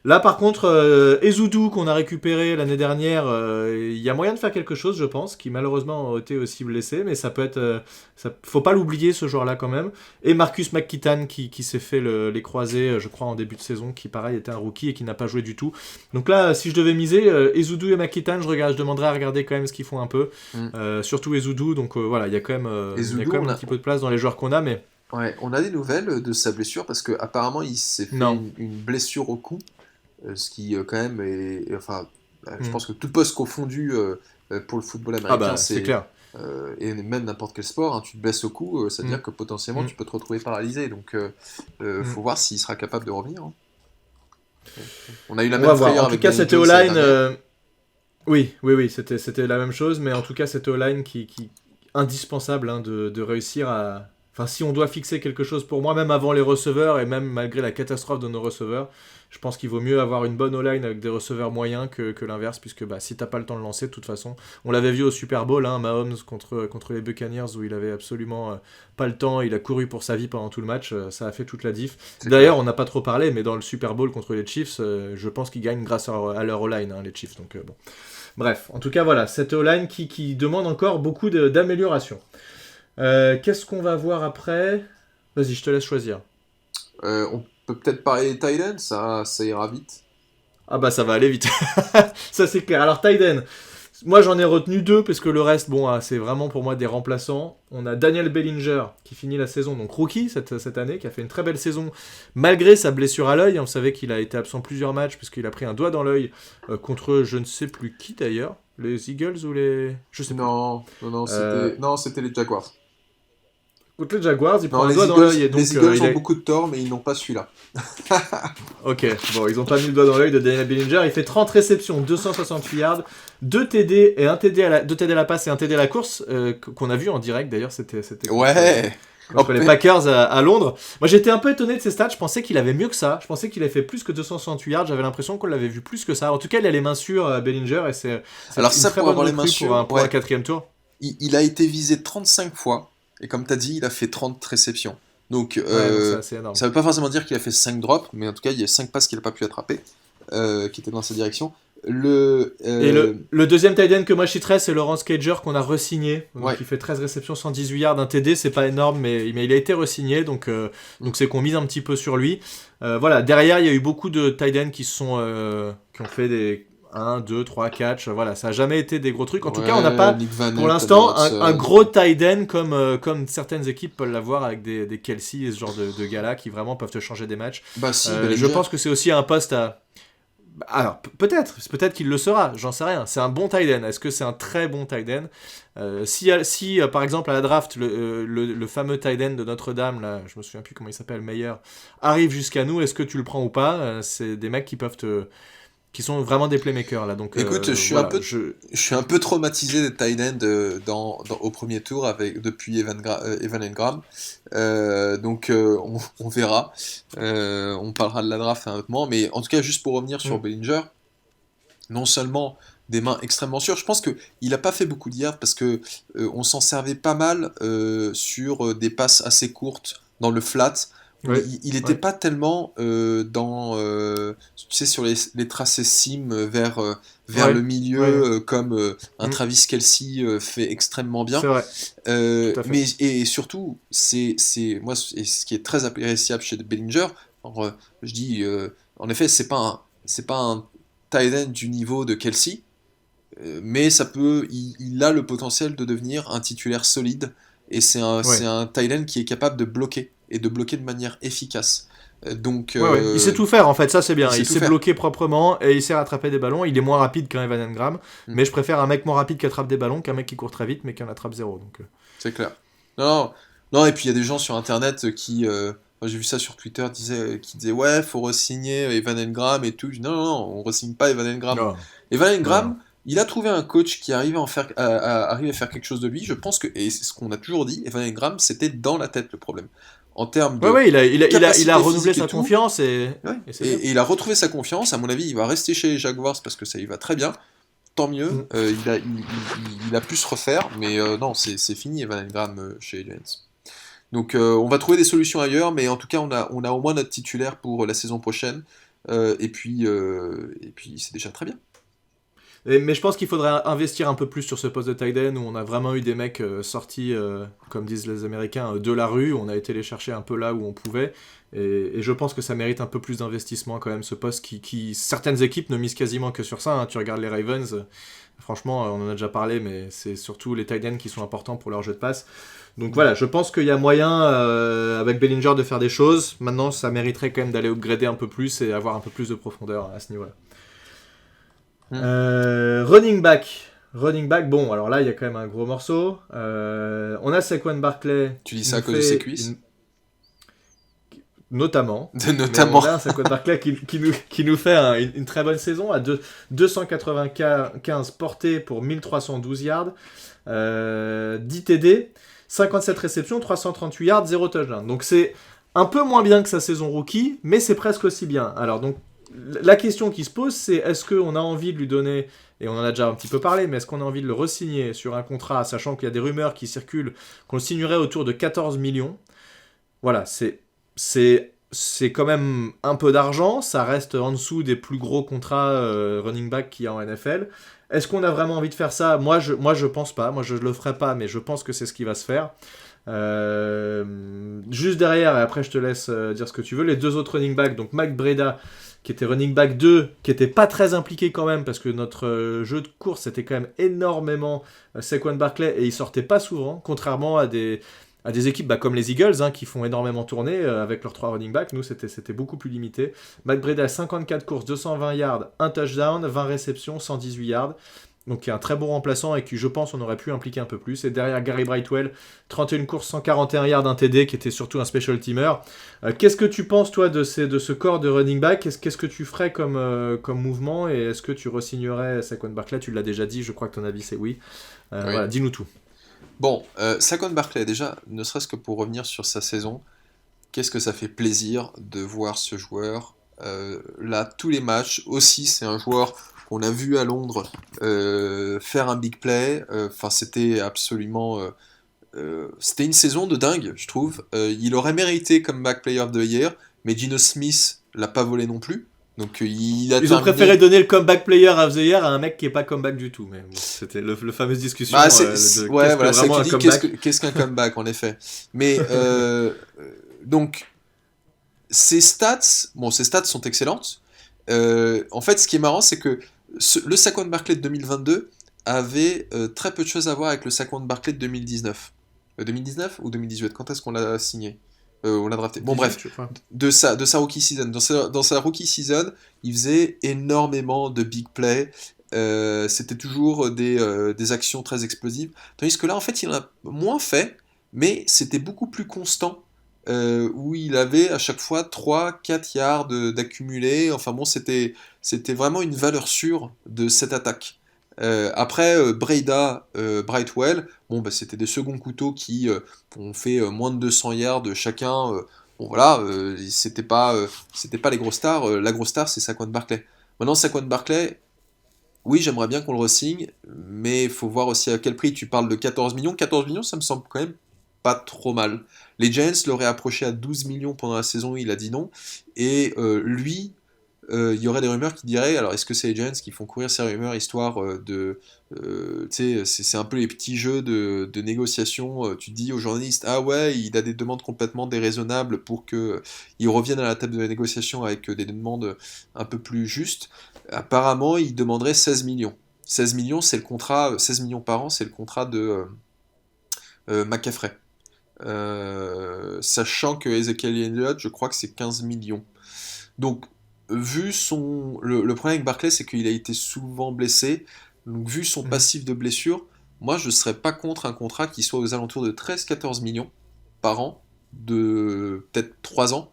Là, par contre, Ezeudu, qu'on a récupéré l'année dernière, il y a moyen de faire quelque chose, je pense, qui malheureusement a été aussi blessé, mais ça peut être. Faut pas l'oublier, ce joueur-là, quand même. Et Marcus McKittan, qui s'est fait les croisés, je crois, en début de saison, qui, pareil, était un rookie et qui n'a pas joué du tout. Donc là, si je devais miser, Ezeudu et McKittan, je demanderais à regarder quand même ce qu'ils font un peu. Mm. Surtout Ezeudu, donc voilà, il y a quand même, Et il y a Zoudou, quand même un petit peu de place dans les joueurs qu'on a, mais ouais, on a des nouvelles de sa blessure parce que apparemment il s'est fait non. une blessure au cou, ce qui quand même est, enfin, je Mm. pense que tout poste confondu pour le football Ah américain, bah, c'est c'est clair. et même n'importe quel sport, hein, tu te blesses au cou, ça veut Mm. dire que potentiellement Mm. tu peux te retrouver paralysé. Donc Mm. faut voir s'il sera capable de revenir, hein. On a eu la On va même voir. En frayeur tout avec cas, Danny cette Jones l'année O-line, dernière. oui, c'était la même chose, mais en tout cas, cette O-line qui indispensable, hein, de réussir à. Enfin, si on doit fixer quelque chose pour moi, même avant les receveurs et même malgré la catastrophe de nos receveurs, je pense qu'il vaut mieux avoir une bonne O-line avec des receveurs moyens que l'inverse, puisque bah, si t'as pas le temps de lancer, de toute façon, on l'avait vu au Super Bowl, hein, Mahomes contre les Buccaneers, où il avait absolument pas le temps, il a couru pour sa vie pendant tout le match, ça a fait toute la diff. C'est D'ailleurs, clair. on n'a pas trop parlé, mais dans le Super Bowl contre les Chiefs, je pense qu'ils gagnent grâce à leur O-line, hein, les Chiefs, donc bon. Bref, en tout cas, voilà, cette O-line qui demande encore beaucoup d'amélioration. Qu'est-ce qu'on va voir après? Vas-y, je te laisse choisir. On peut peut-être parler des Titans, ça ira vite. Ah bah ça va aller vite. Ça c'est clair. Alors Tyden, moi j'en ai retenu 2 parce que le reste, bon, c'est vraiment pour moi des remplaçants. On a Daniel Bellinger qui finit la saison, donc rookie cette année, qui a fait une très belle saison malgré sa blessure à l'œil. Vous savez qu'il a été absent plusieurs matchs puisqu'il a pris un doigt dans l'œil contre je ne sais plus qui d'ailleurs. Les Eagles ou les... Je sais plus. Non, Euh, c'était les Jaguars. Contre les Jaguars, il Non, prend un doigt dans l'œil et donc les Eagles il ont a... beaucoup de tort, mais ils n'ont pas celui-là. Ok, bon, ils ont pas mis le doigt dans l'œil de Daniel Bellinger. Il fait 30 réceptions, 268 yards, 2 TD et 2 TD à la passe et 1 TD à la course, qu'on a vu en direct d'ailleurs. C'était Ouais, contre les Packers à Londres. Moi, j'étais un peu étonné de ses stats. Je pensais qu'il avait mieux que ça. Je pensais qu'il avait fait plus que 268 yards. J'avais l'impression qu'on l'avait vu plus que ça. En tout cas, il a les mains sûres, Bellinger, et c'est Alors une ça, très pour bonne avoir les recrue mains sûres, pour un 4e tour. il a été visé 35 fois, et comme tu as dit, il a fait 30 réceptions. Donc, donc c'est assez énorme. ça veut pas forcément dire qu'il a fait 5 drops, mais en tout cas, il y a 5 passes qu'il n'a pas pu attraper, qui étaient dans sa direction. Et le deuxième tight end que moi je citerais, c'est Lawrence Cager qu'on a re-signé. Donc il fait 13 réceptions, 118 yards, un TD, c'est pas énorme, mais il a été re-signé, donc c'est qu'on mise un petit peu sur lui. Voilà, derrière il y a eu beaucoup de tight ends qui ont fait des 1, 2, 3 catchs. Voilà, ça a jamais été des gros trucs. En tout cas, on n'a pas pour l'instant un gros tight end comme certaines équipes peuvent l'avoir avec des Kelsey et ce genre de gars-là qui vraiment peuvent te changer des matchs. Bah si, je pense que c'est aussi un poste à... Alors, peut-être qu'il le sera, j'en sais rien. C'est un bon tight end. Est-ce que c'est un très bon tight end ? Si par exemple, à la draft, le fameux tight end de Notre-Dame, là, je me souviens plus comment il s'appelle, Meyer, arrive jusqu'à nous, est-ce que tu le prends ou pas ? C'est des mecs qui sont vraiment des playmakers, là. Donc, écoute, je suis un peu traumatisé des tight ends au premier tour depuis Evan Engram. Donc on verra. On parlera de la draft à un autre moment. Mais en tout cas, juste pour revenir sur Bellinger, non seulement des mains extrêmement sûres, je pense qu'il n'a pas fait beaucoup de yards parce que on s'en servait pas mal sur des passes assez courtes dans le flat. Il n'était pas tellement tu sais, sur les tracés seam vers le milieu comme un Travis Kelce fait extrêmement bien. C'est vrai. Mais et surtout, c'est moi, ce qui est très appréciable chez Bellinger. Alors, je dis, en effet, c'est pas un tight end du niveau de Kelce, mais il a le potentiel de devenir un titulaire solide. Et c'est un tight end qui est capable de bloquer, et de bloquer de manière efficace. Donc, il sait tout faire en fait, ça c'est bien. Il sait bloquer proprement et il sait rattraper des ballons. Il est moins rapide qu'un Evan Engram, mais je préfère un mec moins rapide qui attrape des ballons qu'un mec qui court très vite mais qui en attrape zéro. Donc, c'est clair. Non, et puis il y a des gens sur internet qui, j'ai vu ça sur Twitter, qui disaient ouais, faut re-signer Evan Engram et tout. Je dis, non, on re-signe pas Evan Engram. Non. Evan Engram, il a trouvé un coach qui arrive à faire quelque chose de lui. Je pense que, et c'est ce qu'on a toujours dit, Evan Engram, c'était dans la tête le problème. En termes de il a renouvelé sa confiance et il a retrouvé sa confiance. À mon avis, il va rester chez les Jaguars parce que ça y va très bien. Tant mieux. Il a pu se refaire, mais non, c'est fini Evan Engram chez les Giants. Donc on va trouver des solutions ailleurs, mais en tout cas, on a au moins notre titulaire pour la saison prochaine. Et puis c'est déjà très bien. Mais je pense qu'il faudrait investir un peu plus sur ce poste de tight end où on a vraiment eu des mecs sortis, comme disent les Américains, de la rue. On a été les chercher un peu là où on pouvait. Et je pense que ça mérite un peu plus d'investissement quand même, ce poste qui certaines équipes ne misent quasiment que sur ça. Hein. Tu regardes les Ravens, franchement, on en a déjà parlé, mais c'est surtout les tight ends qui sont importants pour leur jeu de passe. Donc voilà, je pense qu'il y a moyen avec Bellinger de faire des choses. Maintenant, ça mériterait quand même d'aller upgrader un peu plus et avoir un peu plus de profondeur à ce niveau-là. Running back, bon, alors là il y a quand même un gros morceau. On a Saquon Barkley. Tu dis ça à cause de ses cuisses Notamment. On a Saquon Barkley qui nous fait une très bonne saison à 295 portées pour 1312 yards, 10 TD, 57 réceptions, 338 yards, 0 touchdown. Donc c'est un peu moins bien que sa saison rookie, mais c'est presque aussi bien. Alors donc la question qui se pose, c'est est-ce qu'on a envie de lui donner, et on en a déjà un petit peu parlé, mais est-ce qu'on a envie de le re-signer sur un contrat, sachant qu'il y a des rumeurs qui circulent qu'on le signerait autour de 14 millions. Voilà, c'est quand même un peu d'argent, ça reste en dessous des plus gros contrats running back qu'il y a en NFL. Est-ce qu'on a vraiment envie de faire ça ? Moi, je pense pas, moi je le ferai pas, mais je pense que c'est ce qui va se faire. Juste derrière, et après je te laisse dire ce que tu veux, les deux autres running backs, donc Matt Breida, qui était running back 2, qui était pas très impliqué quand même, parce que notre jeu de course, c'était quand même énormément Saquon Barkley, et il sortait pas souvent, contrairement à des équipes comme les Eagles, qui font énormément tourner avec leurs 3 running backs. Nous, c'était beaucoup plus limité. Matt Breida, 54 courses, 220 yards, 1 touchdown, 20 réceptions, 118 yards. Donc, qui est un très bon remplaçant et qui, je pense, on aurait pu impliquer un peu plus. Et derrière, Gary Brightwell, 31 courses, 141 yards, un TD, qui était surtout un special teamer. Qu'est-ce que tu penses, toi, de ce corps de running back ? Qu'est-ce que tu ferais comme mouvement ? Et est-ce que tu re-signerais Saquon Barkley ? Tu l'as déjà dit, je crois que ton avis, c'est oui. Voilà, dis-nous tout. Bon, Saquon Barkley, déjà, ne serait-ce que pour revenir sur sa saison, qu'est-ce que ça fait plaisir de voir ce joueur là, tous les matchs. Aussi, c'est un joueur qu'on a vu à Londres faire un big play. Enfin, c'était absolument. C'était une saison de dingue, je trouve. Il aurait mérité comeback player of the year, mais Geno Smith l'a pas volé non plus. Donc il a Ils ont préféré terminé. donner le comeback player of the year à un mec qui est pas comeback du tout. Mais bon, c'était le fameuse discussion Bah, de ouais, qu'est-ce que voilà, c'est ça que vraiment tu un dis qu'est-ce comeback. qu'est-ce qu'un comeback en effet. Mais donc ses stats sont excellentes. En fait, ce qui est marrant, c'est que le Saquon Barkley de 2022 avait très peu de choses à voir avec le Saquon Barkley de 2019. 2019 ou 2018? Quand est-ce qu'on l'a signé? On l'a drafté. Bon, 18, bref, je crois. de sa rookie season. Dans sa rookie season, il faisait énormément de big plays. C'était toujours des actions très explosives. Tandis que là, en fait, il en a moins fait, mais c'était beaucoup plus constant. Où il avait à chaque fois 3-4 yards d'accumulé. Enfin bon, c'était vraiment une valeur sûre de cette attaque. Après, Breda, Brightwell, bon, bah, c'était des seconds couteaux qui ont fait moins de 200 yards chacun. Bon voilà, c'était pas les grosses stars. La grosse star, c'est Saquon Barkley. Maintenant, Saquon Barkley, oui, j'aimerais bien qu'on le re-signe, mais il faut voir aussi à quel prix. Tu parles de 14 millions. 14 millions, ça me semble quand même pas trop mal. Les Giants l'auraient approché à 12 millions pendant la saison, il a dit non. Et lui, il y aurait des rumeurs qui diraient, alors est-ce que c'est les Giants qui font courir ces rumeurs histoire de... tu sais, c'est un peu les petits jeux de négociation. Tu dis aux journalistes, ah ouais, il a des demandes complètement déraisonnables pour que il revienne à la table de la négociation avec des demandes un peu plus justes. Apparemment, il demanderait 16 millions. 16 millions, c'est le contrat, 16 millions par an, c'est le contrat de McCaffrey. Sachant que Ezekiel Elliott, je crois que c'est 15 millions. Donc, vu son. Le problème avec Barclay, c'est qu'il a été souvent blessé. Donc, vu son Mhm. passif de blessure, moi, je ne serais pas contre un contrat qui soit aux alentours de 13-14 millions par an, de peut-être 3 ans,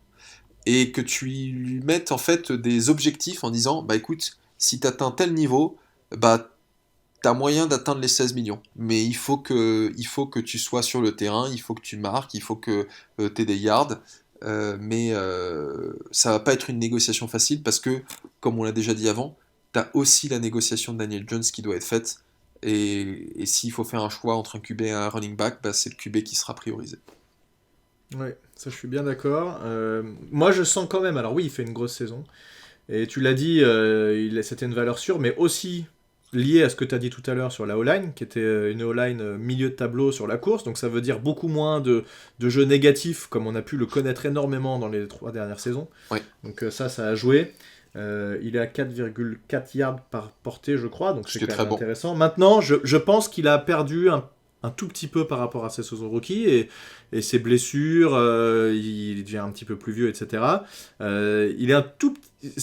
et que tu lui mettes en fait des objectifs en disant, bah écoute, si tu atteins tel niveau, bah t'as moyen d'atteindre les 16 millions. Mais il faut que tu sois sur le terrain, il faut que tu marques, il faut que tu aies des yards. Mais ça va pas être une négociation facile parce que, comme on l'a déjà dit avant, t'as aussi la négociation de Daniel Jones qui doit être faite. Et s'il faut faire un choix entre un QB et un running back, bah, c'est le QB qui sera priorisé. Ouais, ça je suis bien d'accord. Moi je sens quand même, alors oui, il fait une grosse saison. Et tu l'as dit, c'était une valeur sûre, mais aussi lié à ce que tu as dit tout à l'heure sur la O-line, qui était une O-line milieu de tableau sur la course. Donc ça veut dire beaucoup moins de jeux négatifs, comme on a pu le connaître énormément dans les 3 dernières saisons. Oui, Donc ça a joué. Il est à 4,4 yards par portée, je crois, donc ce c'est qui est quand très même bon. intéressant. Maintenant, je pense qu'il a perdu un tout petit peu par rapport à ses saisons rookies et ses blessures, il devient un petit peu plus vieux, etc. Il est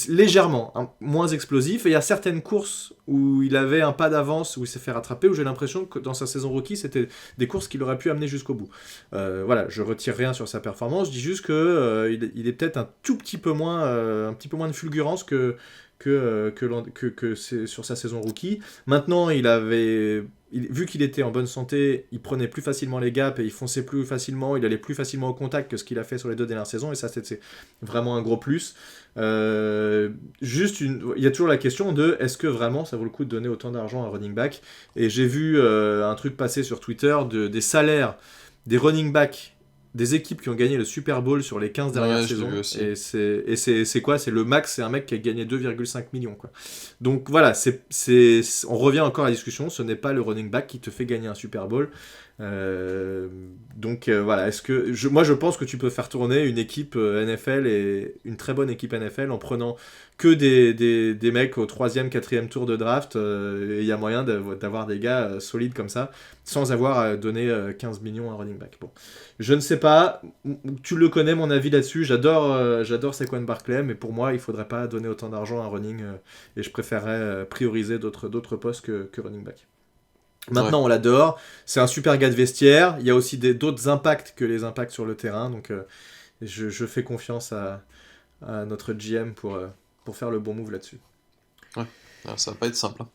légèrement moins explosif et il y a certaines courses où il avait un pas d'avance, où il s'est fait rattraper, où j'ai l'impression que dans sa saison rookie, c'était des courses qu'il aurait pu amener jusqu'au bout. Voilà, je retire rien sur sa performance, je dis juste que il est peut-être un petit peu moins de fulgurance que c'est sur sa saison rookie. Maintenant, vu qu'il était en bonne santé, il prenait plus facilement les gaps et il fonçait plus facilement, il allait plus facilement au contact que ce qu'il a fait sur les 2 dernières saisons, et ça, c'est vraiment un gros plus. Il y a toujours la question de est-ce que vraiment ça vaut le coup de donner autant d'argent à un running back. Et j'ai vu un truc passer sur Twitter des salaires des running backs des équipes qui ont gagné le Super Bowl sur les 15 dernières Ouais, je l'ai vu saisons. aussi. Et c'est quoi? C'est le max, c'est un mec qui a gagné 2,5 millions. Quoi. Donc voilà, on revient encore à la discussion. Ce n'est pas le running back qui te fait gagner un Super Bowl. Donc voilà, moi je pense que tu peux faire tourner une équipe NFL et une très bonne équipe NFL en prenant que des mecs au 3e, 4e tour de draft. Et il y a moyen d'avoir des gars solides comme ça sans avoir à donner 15 millions à un running back. Bon, je ne sais pas, tu le connais mon avis là-dessus, j'adore Saquon Barkley, mais pour moi il faudrait pas donner autant d'argent à un running et je préférerais prioriser d'autres postes que running back. Ouais. Maintenant, on l'adore. C'est un super gars de vestiaire. Il y a aussi d'autres impacts que les impacts sur le terrain. Donc, je fais confiance à notre GM pour faire le bon move là-dessus. Ouais. Alors, ça va pas être simple, hein.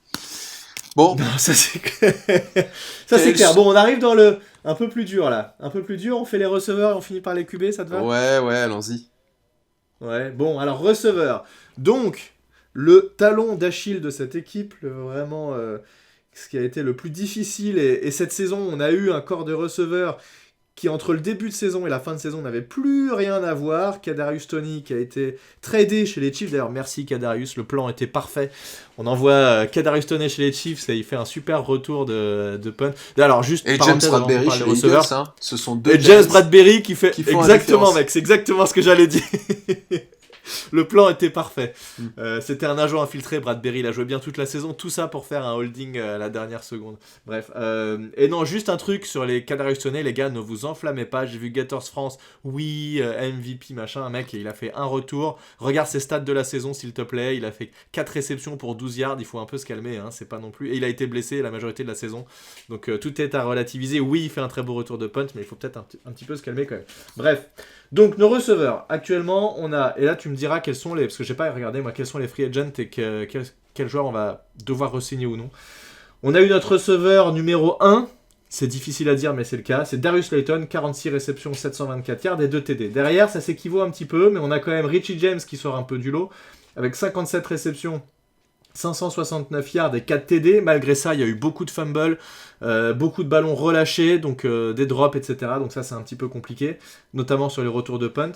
Bon, Non, ça c'est clair. Ça c'est clair. Bon, on arrive dans le un peu plus dur là. Un peu plus dur, on fait les receveurs et on finit par les QB, ça te va? ouais, allons-y. Ouais, bon, alors receveur. Donc, le talon d'Achille de cette équipe, vraiment ce qui a été le plus difficile, et cette saison, on a eu un corps de receveur qui, entre le début de saison et la fin de saison, n'avait plus rien à voir. Kadarius Toney qui a été tradé chez les Chiefs. D'ailleurs, merci Kadarius, le plan était parfait. On envoie Kadarius Toney chez les Chiefs et il fait un super retour de punt. Alors, juste Et James parenthèse avant qu'on Bradbury parle chez des les Eagles, receveurs. hein. Ce sont deux Et James James Bradbury qui fait qui font la exactement, différence. mec, c'est exactement ce que j'allais dire. Le plan était parfait. C'était un agent infiltré, Bradbury, il a joué bien toute la saison, tout ça pour faire un holding à la dernière seconde. Bref, et non, juste un truc sur les Kadarius Toney, les gars, ne vous enflammez pas. J'ai vu Gators France, oui, MVP, machin, un mec, il a fait un retour. Regarde ses stats de la saison, s'il te plaît. Il a fait 4 réceptions pour 12 yards, il faut un peu se calmer, hein, c'est pas non plus. Et il a été blessé la majorité de la saison, donc tout est à relativiser. Oui, il fait un très beau retour de punt, mais il faut peut-être un petit peu se calmer quand même. Bref. Donc nos receveurs, actuellement on a, et là tu me diras quels sont les, parce que j'ai pas regardé moi quels sont les free agents et quel joueur on va devoir re-signer ou non. On a eu notre receveur numéro 1, c'est difficile à dire mais c'est le cas, c'est Darius Slayton, 46 réceptions, 724 yards et 2 TD. Derrière ça s'équivaut un petit peu, mais on a quand même Richie James qui sort un peu du lot, avec 57 réceptions, 569 yards et 4 TD. Malgré ça, il y a eu beaucoup de fumbles, beaucoup de ballons relâchés, donc des drops, etc. Donc ça, c'est un petit peu compliqué, notamment sur les retours de punt.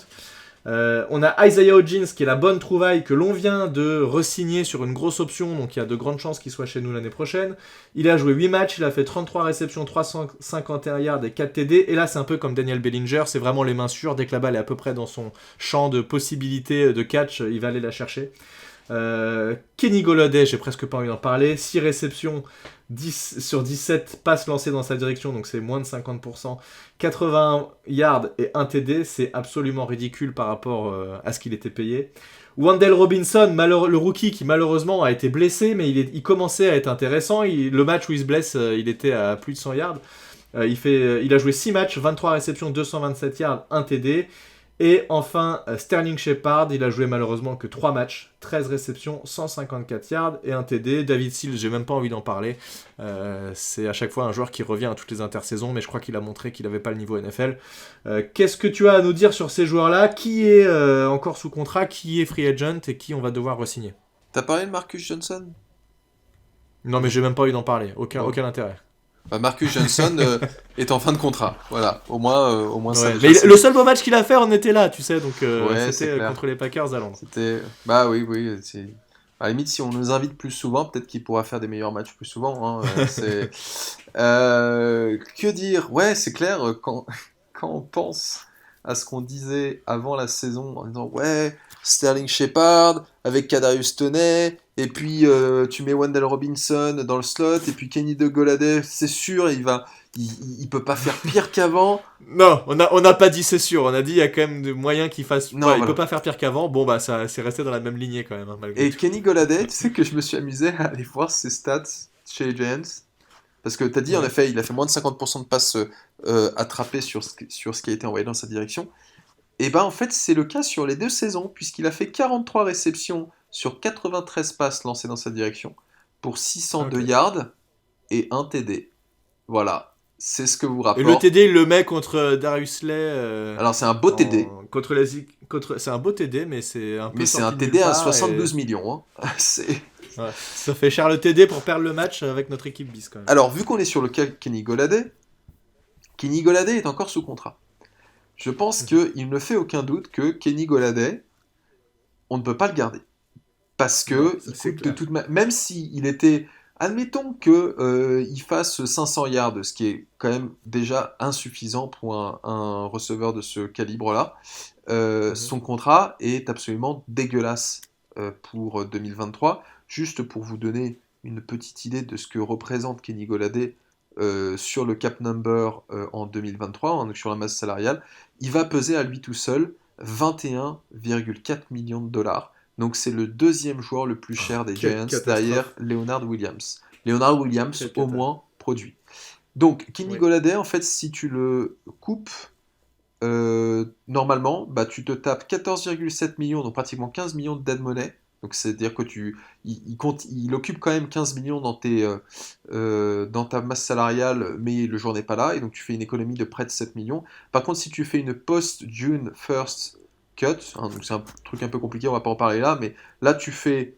On a Isaiah Hodgins, qui est la bonne trouvaille que l'on vient de re-signer sur une grosse option, donc il y a de grandes chances qu'il soit chez nous l'année prochaine. Il a joué 8 matchs, il a fait 33 réceptions, 351 yards et 4 TD. Et là, c'est un peu comme Daniel Bellinger, c'est vraiment les mains sûres. Dès que la balle est à peu près dans son champ de possibilités de catch, il va aller la chercher. Kenny Golladay, j'ai presque pas envie d'en parler. 6 réceptions, 10 sur 17 passes lancées dans sa direction, donc c'est moins de 50%. 81 yards et 1 TD, c'est absolument ridicule par rapport à ce qu'il était payé. Wandale Robinson, le rookie qui malheureusement a été blessé, mais il commençait à être intéressant. Le match où il se blesse, il était à plus de 100 yards. Il a joué 6 matchs, 23 réceptions, 227 yards, 1 TD. Et enfin, Sterling Shepard, il a joué malheureusement que 3 matchs, 13 réceptions, 154 yards et 1 TD. David Sills, j'ai même pas envie d'en parler. C'est à chaque fois un joueur qui revient à toutes les intersaisons, mais je crois qu'il a montré qu'il n'avait pas le niveau NFL. Qu'est-ce que tu as à nous dire sur ces joueurs-là? Qui est encore sous contrat? Qui est free agent? Et qui on va devoir re-signer? T'as parlé de Marcus Johnson? Non, mais j'ai même pas envie d'en parler. Aucun intérêt. Bah, Marcus Johnson est en fin de contrat. Voilà, au moins ça. Ouais. Mais le seul beau match qu'il a fait, on était là, tu sais, donc Ouais, c'était contre les Packers à Londres. C'était. Bah oui. À la limite, si on nous invite plus souvent, peut-être qu'il pourra faire des meilleurs matchs plus souvent. Hein. Que dire? Ouais, c'est clair, quand on pense à ce qu'on disait avant la saison, en disant ouais, Sterling Shepard avec Kadarius Toney, et puis tu mets Wandale Robinson dans le slot, et puis Kenny Golladay, c'est sûr, il peut pas faire pire qu'avant. Non, on n'a pas dit c'est sûr, on a dit il y a quand même des moyens qu'il fasse. Non, Ouais, voilà. Il peut pas faire pire qu'avant. Bon bah ça c'est resté dans la même lignée quand même, hein, malgré Et tout. Kenny Golladay, tu sais que je me suis amusé à aller voir ses stats chez les Giants. Parce que tu as dit, en Ouais. effet, il a fait moins de 50% de passes attrapées sur ce qui a été envoyé dans sa direction. Et ben en fait, c'est le cas sur les 2 saisons, puisqu'il a fait 43 réceptions sur 93 passes lancées dans sa direction, pour 602 Ok. yards et 1 TD. Voilà, c'est ce que vous Et le rapporte. TD il le met contre Darius Slay. Alors c'est un beau TD, C'est un beau TD, mais c'est un peu mais c'est un sorti de TD nulle à part 72 millions. Hein. C'est... ouais. Ça fait cher le TD pour perdre le match avec notre équipe bis quand même. Alors, vu qu'on est sur le cas Kenny Golladay est encore sous contrat. Je pense qu'il ne fait aucun doute que Kenny Golladay, on ne peut pas le garder. Parce que Non, ça, il c'est coûte clair. même s'il était... Admettons qu'il fasse 500 yards, ce qui est quand même déjà insuffisant pour un receveur de ce calibre-là. Son contrat est absolument dégueulasse pour 2023. Juste pour vous donner une petite idée de ce que représente Kenny Golladay sur le cap number en 2023, donc sur la masse salariale, il va peser à lui tout seul 21,4 millions de dollars. Donc c'est le 2e joueur le plus cher des Quelle Giants catastrophe. derrière Leonard Williams. Leonard Williams Quelle au cata. moins produit. Donc Kenny Oui. Golladay, en fait, si tu le coupes, normalement, bah, tu te tapes 14,7 millions, donc pratiquement 15 millions de dead money Donc c'est-à-dire que il occupe quand même 15 millions dans ta masse salariale, mais le jour n'est pas là, et donc tu fais une économie de près de 7 millions. Par contre, si tu fais une post-June first cut, hein, donc c'est un truc un peu compliqué, on va pas en parler là, mais là tu fais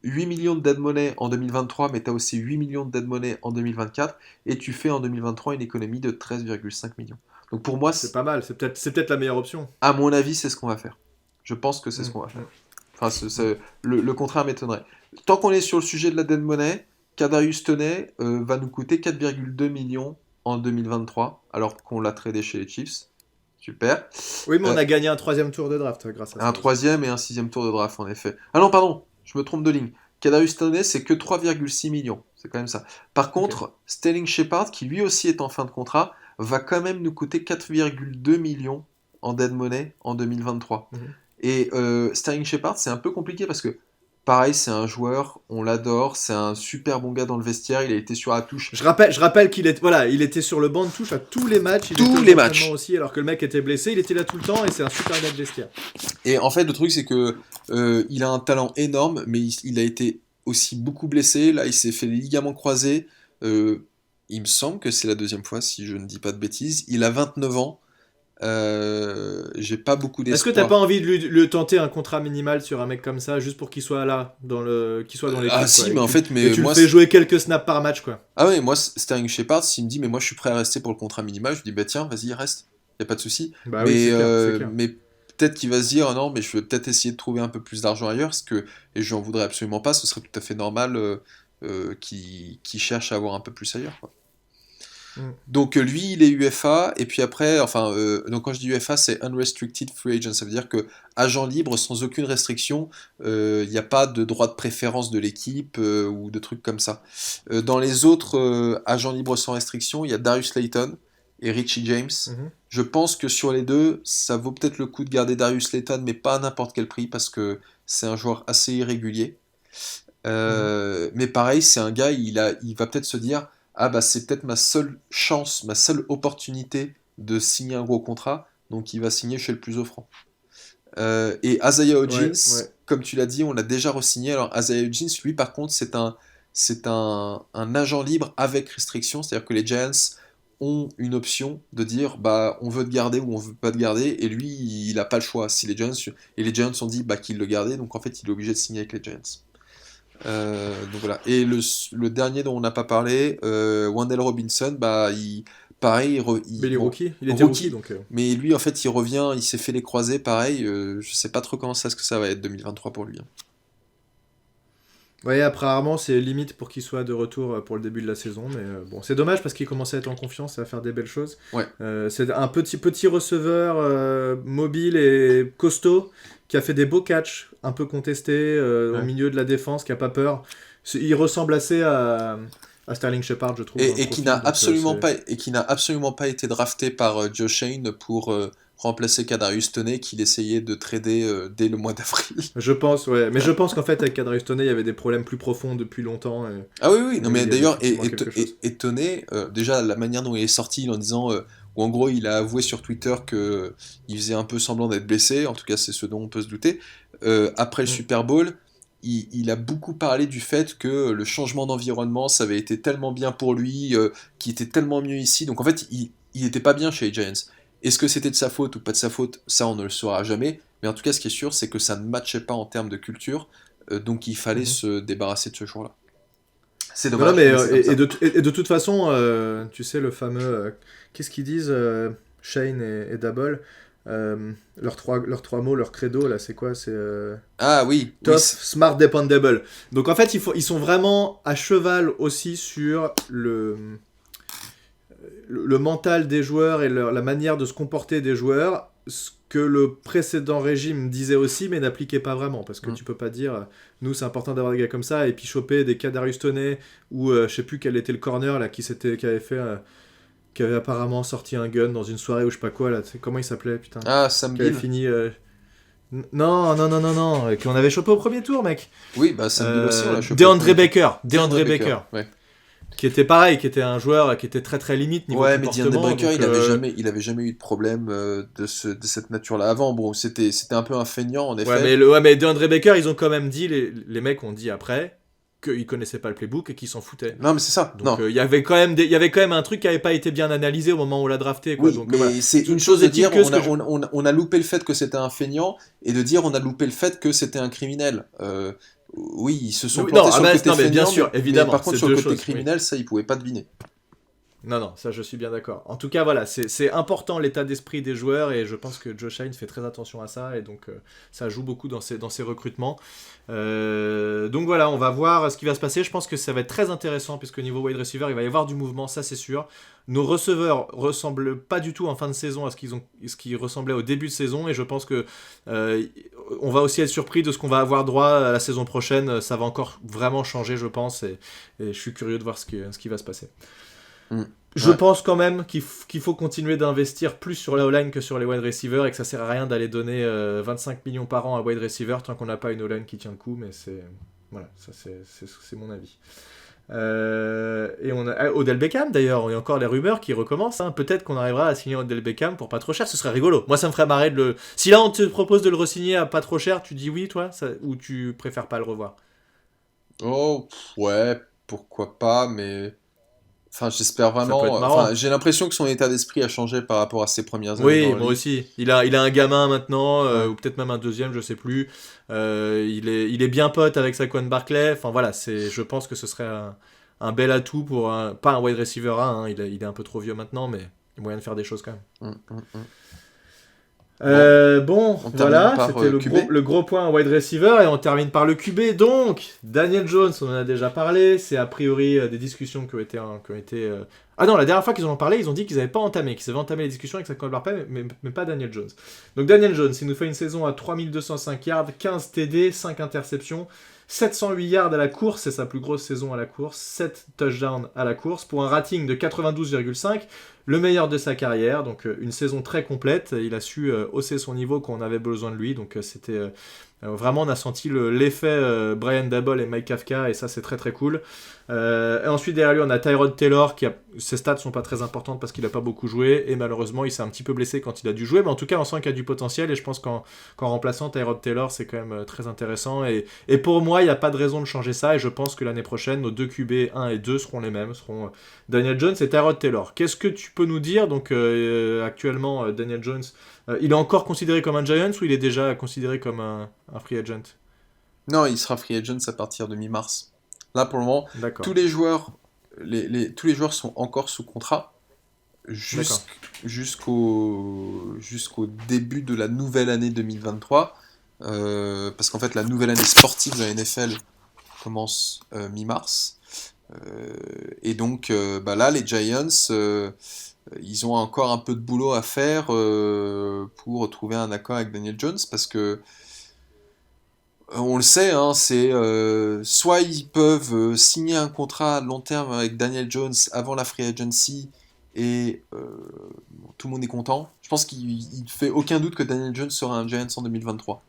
8 millions de dead money en 2023, mais tu as aussi 8 millions de dead money en 2024, et tu fais en 2023 une économie de 13,5 millions. Donc pour moi, C'est pas mal, c'est peut-être la meilleure option. à mon avis, c'est ce qu'on va faire. Je pense que c'est ce Mm, qu'on va faire. mm. Enfin, le contraire m'étonnerait. Tant qu'on est sur le sujet de la dead money, Kadarius Toney va nous coûter 4,2 millions en 2023, alors qu'on l'a tradé chez les Chiefs. Super. Oui, mais Euh, on a gagné un 3e tour de draft grâce à un ça aussi. troisième et un sixième tour de draft, en effet. Ah non, pardon, je me trompe de ligne. Kadarius Toney, c'est que 3,6 millions. C'est quand même ça. Par Ok. contre, Sterling Shepard, qui lui aussi est en fin de contrat, va quand même nous coûter 4,2 millions en dead money en 2023. Mhm. Et Sterling Shepard, c'est un peu compliqué parce que, pareil, c'est un joueur, on l'adore, c'est un super bon gars dans le vestiaire, il a été sur la touche Je rappelle il était sur le banc de touche à tous les matchs. Il était tous aux les entraînements matchs. aussi, alors que le mec était blessé. Il était là tout le temps et c'est un super gars de vestiaire. Et en fait, le truc, c'est que il a un talent énorme, mais il a été aussi beaucoup blessé. Là, il s'est fait les ligaments croisés. Euh, il me semble que c'est la deuxième fois, si je ne dis pas de bêtises. Il a 29 ans. J'ai pas beaucoup Est-ce que t'as d'espoir. pas envie de lui tenter un contrat minimal sur un mec comme ça, juste pour qu'il soit là, qu'il soit dans Ah l'équipe, quoi, si, et mais que en tu, fait, et mais tu le moi, fais jouer quelques snaps par match, quoi. ah ouais, moi, Sterling Shepard, s'il me dit, mais moi je suis prêt à rester pour le contrat minimal, je lui dis, bah tiens, vas-y, reste, y a pas de souci. Bah oui, c'est clair, c'est clair. Mais peut-être qu'il va se dire, ah non, mais je vais peut-être essayer de trouver un peu plus d'argent ailleurs, et je n'en voudrais absolument pas, ce serait tout à fait normal qu'il cherche à avoir un peu plus ailleurs, quoi. Mm. Donc lui, il est UFA, et puis après, enfin, donc quand je dis UFA, c'est Unrestricted Free Agent, ça veut dire que agent libre sans aucune restriction, il n'y a pas de droit de préférence de l'équipe ou de trucs comme ça. Dans les autres agents libres sans restriction, il y a Darius Slayton et Richie James. Mhm. Je pense que sur les deux, ça vaut peut-être le coup de garder Darius Slayton, mais pas à n'importe quel prix, parce que c'est un joueur assez irrégulier. Mhm. Mais pareil, c'est un gars, il va peut-être se dire, ah bah c'est peut-être ma seule chance, ma seule opportunité de signer un gros contrat, donc il va signer chez le plus offrant. Et Isaiah Hodgins, Ouais, ouais. comme tu l'as dit, on l'a déjà re-signé. Alors Isaiah Hodgins, lui par contre, c'est un agent libre avec restriction, c'est-à-dire que les Giants ont une option de dire bah on veut te garder ou on veut pas te garder, et lui il a pas le choix. Si les Giants ont dit bah qu'il le gardait, donc en fait il est obligé de signer avec les Giants. Donc voilà. Et le dernier dont on n'a pas parlé, Wendell Robinson, bah, pareil, Mais il est bon, rookie, il était rookie, rookie, donc... mais lui en fait il revient, il s'est fait les croisés, pareil, je sais pas trop comment ça, ce que ça va être 2023 pour lui, hein. Ouais, apparemment, c'est limite pour qu'il soit de retour pour le début de la saison, mais bon, c'est dommage parce qu'il commençait à être en confiance et à faire des belles choses. Ouais. C'est un petit receveur mobile et costaud qui a fait des beaux catchs, un peu contestés au Ouais. milieu de la défense, qui a pas peur. Il ressemble assez à Sterling Shepard, je trouve, dans le Et qui profil, n'a donc absolument c'est... pas, et qui n'a absolument pas été drafté par Joe Shane pour remplacer Kadarius Toney qu'il essayait de trader dès le mois d'avril. Je pense, ouais. Mais je pense qu'en fait, avec Kadarius Toney, il y avait des problèmes plus profonds depuis longtemps. Ah oui, oui, Et non oui, mais il y avait d'ailleurs, effectivement quelque chose. étonné, déjà la manière dont il est sorti en disant, ou en gros il a avoué sur Twitter que il faisait un peu semblant d'être blessé, en tout cas c'est ce dont on peut se douter. Après le Mm. Super Bowl, il a beaucoup parlé du fait que le changement d'environnement, ça avait été tellement bien pour lui, qu'il était tellement mieux ici, donc en fait il était pas bien chez les Giants. Est-ce que c'était de sa faute ou pas de sa faute, ça on ne le saura jamais, mais en tout cas ce qui est sûr c'est que ça ne matchait pas en termes de culture, donc il fallait Mhm. se débarrasser de ce joueur-là. C'est Non, non, dommage, mais mais c'est comme ça. et de toute façon, tu sais, le fameux. Qu'est-ce qu'ils disent, Shane et Dabble, leurs trois mots, leur credo, là, c'est quoi? C'est Ah oui, oui, tough, smart, dependable. Donc en fait, ils sont vraiment à cheval aussi sur le mental des joueurs et la manière de se comporter des joueurs, ce que le précédent régime disait aussi, mais n'appliquait pas vraiment. Parce que Mm. tu peux pas dire, nous c'est important d'avoir des gars comme ça, et puis choper des Kadarius Toney, ou je sais plus quel était le corner là, qui avait fait. Qui avait apparemment sorti un gun dans une soirée ou je sais pas quoi là, comment il s'appelait putain, Ah, Sam qui avait Beal. fini non non non non non, qu'on avait chopé au premier tour mec. Oui, bah Sam Beal aussi, on l'a chopé au DeAndre premier tour. Baker, DeAndre DeAndre Baker, Baker. ouais. qui était pareil, qui était un joueur qui était très très limite niveau Ouais, mais DeAndre comportement. Baker, Donc, il avait jamais eu de problème de cette nature-là avant. Bon, c'était un peu un feignant, en ouais, effet. mais DeAndre Baker, ils ont quand même dit, les mecs ont dit après, qu'ils connaissaient pas le playbook et qu'ils s'en foutaient. Non, mais c'est ça. Donc Non. il y avait quand même il y avait quand même un truc qui avait pas été bien analysé au moment où on l'a drafté, quoi. Oui, Donc voilà. mais c'est une chose Chose de est-il dire que ce que je... on a loupé le fait que c'était un feignant et de dire on a loupé le fait que c'était un criminel. Oui, ils se sont Oui, non, plantés sur le côté non, mais bien feignant, sûr, mais évidemment, par contre c'est sur le deux côté choses. Oui. criminel, ça, ils pouvaient pas deviner. Non, non, ça je suis bien d'accord. En tout cas, voilà, c'est important l'état d'esprit des joueurs et je pense que Josh Allen fait très attention à ça et donc ça joue beaucoup dans ses recrutements. Donc voilà, on va voir ce qui va se passer. Je pense que ça va être très intéressant puisque niveau wide receiver, il va y avoir du mouvement, ça c'est sûr. Nos receveurs ressemblent pas du tout en fin de saison à ce qui ressemblait au début de saison et je pense que on va aussi être surpris de ce qu'on va avoir droit à la saison prochaine. Ça va encore vraiment changer, je pense, et je suis curieux de voir ce qui va se passer. Je Ouais. pense quand même qu'il faut continuer d'investir plus sur la O-line que sur les wide receivers et que ça sert à rien d'aller donner 25 millions par an à wide receiver tant qu'on n'a pas une O-line qui tient le coup, mais voilà, ça c'est mon avis. Et on a Odell Beckham d'ailleurs, il y a encore les rumeurs qui recommencent, hein. Peut-être qu'on arrivera à signer Odell Beckham pour pas trop cher, ce serait rigolo. Moi ça me ferait marrer de le... Si là on te propose de le re-signer à pas trop cher, tu dis oui toi, ou tu préfères pas le revoir? Oh, ouais, pourquoi pas, mais enfin, j'espère Ça peut être vraiment. Enfin, marrant. j'ai l'impression que son état d'esprit a changé par rapport à ses premières années dans Oui, la moi ligue. aussi. Il a un gamin maintenant, Ouais. ou peut-être même un deuxième, je sais plus. Il est bien pote avec Saquon Barkley. Enfin voilà, je pense que ce serait un bel atout pour pas un wide receiver 1, hein, il est un peu trop vieux maintenant, mais il y a moyen de faire des choses quand même. Mm. Bon, Bon, on termine voilà, par c'était QB. le gros point wide receiver et on termine par le QB. Donc, Daniel Jones, on en a déjà parlé. C'est a priori des discussions qui ont été. Ah non, la dernière fois qu'ils en ont parlé, ils ont dit qu'ils n'avaient pas entamé, qu'ils avaient entamé les discussions avec Saquon Barkley, mais pas Daniel Jones. Donc, Daniel Jones, il nous fait une saison à 3205 yards, 15 TD, 5 interceptions, 708 yards à la course, c'est sa plus grosse saison à la course, 7 touchdowns à la course, pour un rating de 92,5. Le meilleur de sa carrière, donc une saison très complète. Il a su hausser son niveau quand on avait besoin de lui, donc c'était vraiment, on a senti l'effet Brian Dabble et Mike Kafka, et ça c'est très très cool. Et ensuite derrière lui on a Tyrod Taylor ses stats sont pas très importantes parce qu'il a pas beaucoup joué et malheureusement il s'est un petit peu blessé quand il a dû jouer, mais en tout cas on sent qu'il y a du potentiel et je pense qu'en remplaçant Tyrod Taylor c'est quand même très intéressant et pour moi il n'y a pas de raison de changer ça et je pense que l'année prochaine nos deux QB 1 et 2 seront les mêmes, seront Daniel Jones et Tyrod Taylor. Qu'est-ce que tu peux nous dire? Donc actuellement Daniel Jones, il est encore considéré comme un Giants ou il est déjà considéré comme un free agent? Non, il sera free agent à partir de mi-mars. Là, pour le moment, tous D'accord, les joueurs, tous les joueurs sont encore sous contrat d'accord. jusqu'au début de la nouvelle année 2023. Parce qu'en fait, la nouvelle année sportive de la NFL commence mi-mars. Et donc, bah là, les Giants, ils ont encore un peu de boulot à faire pour trouver un accord avec Daniel Jones parce que on le sait, hein, c'est soit ils peuvent signer un contrat à long terme avec Daniel Jones avant la free agency et bon, tout le monde est content. Je pense qu'il ne fait aucun doute que Daniel Jones sera un Giants en 2023.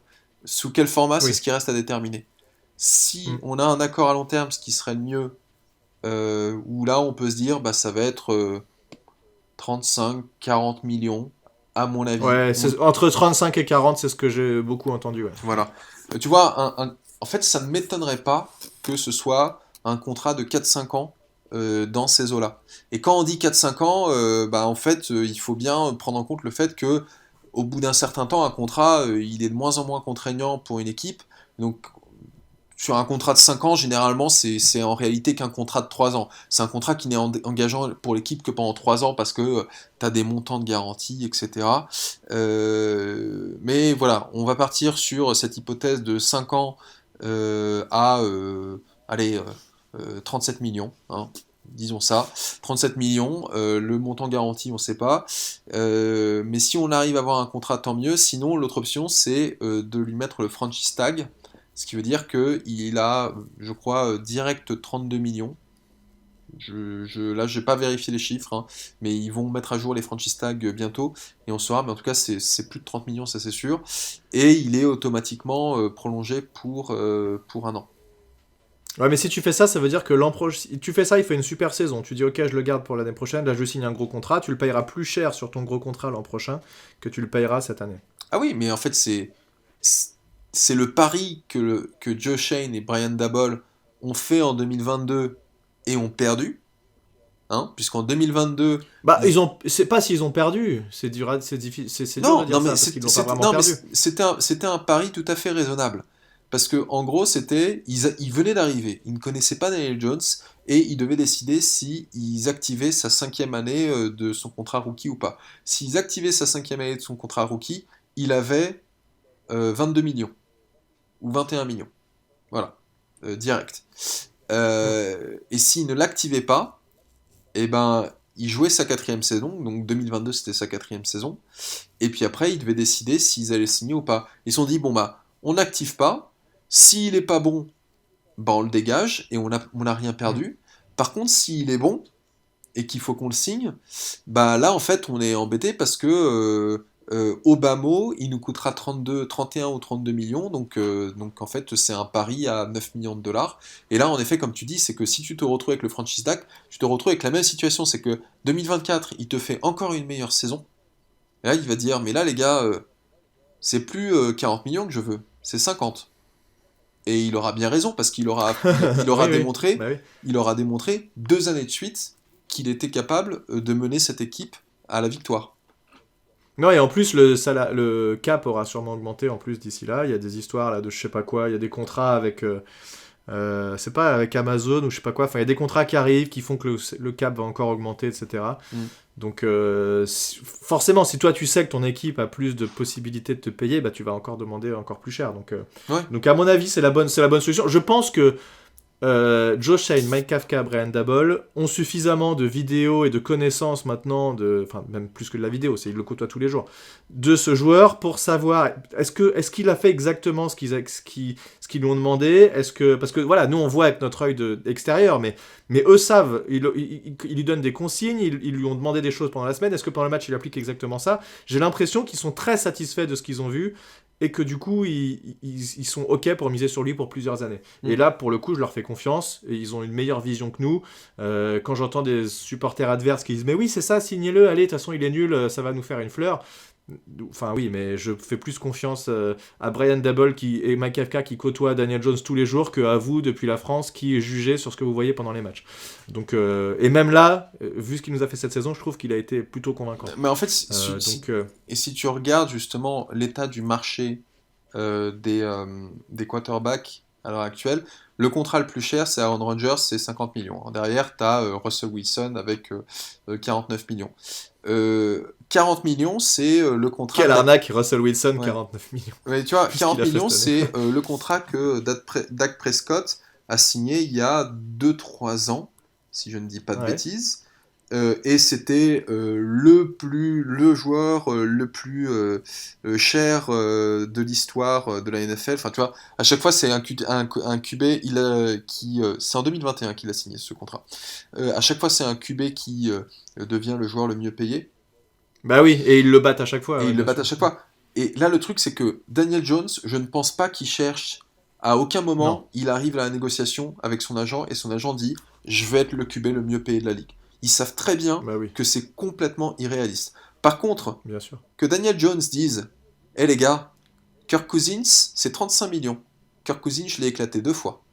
Sous quel format, c'est Oui. ce qui reste à déterminer. Si Mm. on a un accord à long terme, ce qui serait le mieux, où là on peut se dire bah ça va être 35-40 millions, à mon avis. Ouais, entre 35 et 40, c'est ce que j'ai beaucoup entendu, ouais. Voilà. Tu vois, en fait, ça ne m'étonnerait pas que ce soit un contrat de 4-5 ans dans ces eaux-là. Et quand on dit 4-5 ans, bah, en fait, il faut bien prendre en compte le fait que au bout d'un certain temps, un contrat, il est de moins en moins contraignant pour une équipe. Donc, sur un contrat de 5 ans, généralement, c'est en réalité qu'un contrat de 3 ans. C'est un contrat qui n'est engageant pour l'équipe que pendant 3 ans parce que tu as des montants de garantie, etc. Mais voilà, on va partir sur cette hypothèse de 5 ans à allez, 37 millions, hein, disons ça. 37 millions, le montant garanti, on ne sait pas. Mais si on arrive à avoir un contrat, tant mieux. Sinon, l'autre option, c'est de lui mettre le franchise tag. Ce qui veut dire qu'il a, je crois, direct 32 millions. Là, je n'ai pas vérifié les chiffres, hein, mais ils vont mettre à jour les franchise tags bientôt, et on saura, mais en tout cas, c'est plus de 30 millions, ça c'est sûr. Et il est automatiquement prolongé pour un an. Ouais, mais si tu fais ça, ça veut dire que l'an prochain, si tu fais ça, il fait une super saison. Tu dis, ok, je le garde pour l'année prochaine. Là, je signe un gros contrat. Tu le payeras plus cher sur ton gros contrat l'an prochain que tu le payeras cette année. Ah oui, mais en fait, c'est le pari que Joe Shane et Brian Daboll ont fait en 2022 et ont perdu, hein, puisqu'en 2022, Bah, ils... c'est pas s'ils ont perdu. C'est difficile, c'est dur de Non, dire non, mais ça parce qu'ils l'ont pas vraiment non, mais perdu. c'était un pari tout à fait raisonnable. Parce que, en gros, ils venaient d'arriver, ils ne connaissaient pas Daniel Jones, et ils devaient décider si ils activaient sa 5e année de son contrat rookie ou pas. S'ils activaient sa 5e année de son contrat rookie, il avait 22 millions, ou 21 millions. Voilà, direct. Mm. Et s'il ne l'activait pas, eh ben, il jouait sa 4e saison, donc 2022 c'était sa 4e saison, et puis après ils devaient décider s'ils allaient signer ou pas. Ils se sont dit, bon bah, on n'active pas, s'il est pas bon, bah on le dégage, et on a rien Mm. perdu. Par contre, s'il est bon, et qu'il faut qu'on le signe, bah là en fait on est embêté parce que au bas mot, il nous coûtera 32, 31 ou 32 millions, donc en fait c'est un pari à 9 millions de dollars. Et là en effet comme tu dis, c'est que si tu te retrouves avec le franchise tag, tu te retrouves avec la même situation, c'est que 2024 il te fait encore une meilleure saison, et là il va dire mais là les gars, c'est plus 40 millions que je veux, c'est 50. Et il aura bien raison parce qu'il aura Oui, oui. démontré, Bah oui. 2 années de suite qu'il était capable de mener cette équipe à la victoire. Non, et en plus, le cap aura sûrement augmenté en plus d'ici là. Il y a des histoires là de je sais pas quoi. Il y a des contrats avec. C'est pas avec Amazon ou je sais pas quoi. Enfin, il y a des contrats qui arrivent qui font que le cap va encore augmenter, etc. Mm. Donc, forcément, si toi tu sais que ton équipe a plus de possibilités de te payer, bah tu vas encore demander encore plus cher. Ouais. Donc à mon avis, c'est la bonne solution. Je pense que Joe Shane, Mike Kafka, Brian Dabble ont suffisamment de vidéos et de connaissances maintenant, enfin même plus que de la vidéo, ils le côtoient tous les jours, de ce joueur pour savoir est-ce qu'il a fait exactement ce qu'ils lui ont demandé, parce que voilà, nous on voit avec notre œil extérieur, mais eux savent, ils lui donnent des consignes, ils lui ont demandé des choses pendant la semaine, est-ce que pendant le match il applique exactement ça? J'ai l'impression qu'ils sont très satisfaits de ce qu'ils ont vu et que du coup ils sont ok pour miser sur lui pour plusieurs années. Et Mm. là, pour le coup, je leur fais confiance. Et ils ont une meilleure vision que nous. Quand j'entends des supporters adverses qui disent mais oui, c'est ça, signez-le, allez, de toute façon, il est nul, ça va nous faire une fleur. Enfin oui, mais je fais plus confiance à Brian Dabble et Mike Kafka qui côtoient Daniel Jones tous les jours qu'à vous depuis la France qui jugez sur ce que vous voyez pendant les matchs. Donc, et même là, vu ce qu'il nous a fait cette saison, je trouve qu'il a été plutôt convaincant. Mais en fait, Donc, et si tu regardes justement l'état du marché des quarterbacks à l'heure actuelle, le contrat le plus cher, c'est Aaron Rodgers, c'est 50 millions. Derrière, tu as Russell Wilson avec 49 millions. 40 millions, c'est le contrat quelle arnaque, Russell Wilson, Ouais. 49 millions. Mais tu vois, Vu ce qu'il 40 a fait millions, cette année. c'est le contrat que Dak Prescott a signé il y a 2-3 ans, si je ne dis pas de Ouais. bêtises. Et c'était le joueur le plus cher de l'histoire de la NFL. Enfin, tu vois, à chaque fois, c'est un QB c'est en 2021 qu'il a signé ce contrat. À chaque fois, c'est un QB qui devient le joueur le mieux payé. Bah oui, et ils le battent à chaque fois, Et ouais, ils le bien battent à sûr. chaque fois. Et là, le truc, c'est que Daniel Jones, je ne pense pas qu'il cherche. À aucun Non, moment, il arrive à la négociation avec son agent et son agent dit je vais être le QB le mieux payé de la ligue. Ils savent très bien bah oui, que c'est complètement irréaliste. Par contre, bien sûr. que Daniel Jones dise hé les gars, Kirk Cousins, c'est 35 millions. Kirk Cousins, je l'ai éclaté 2 fois.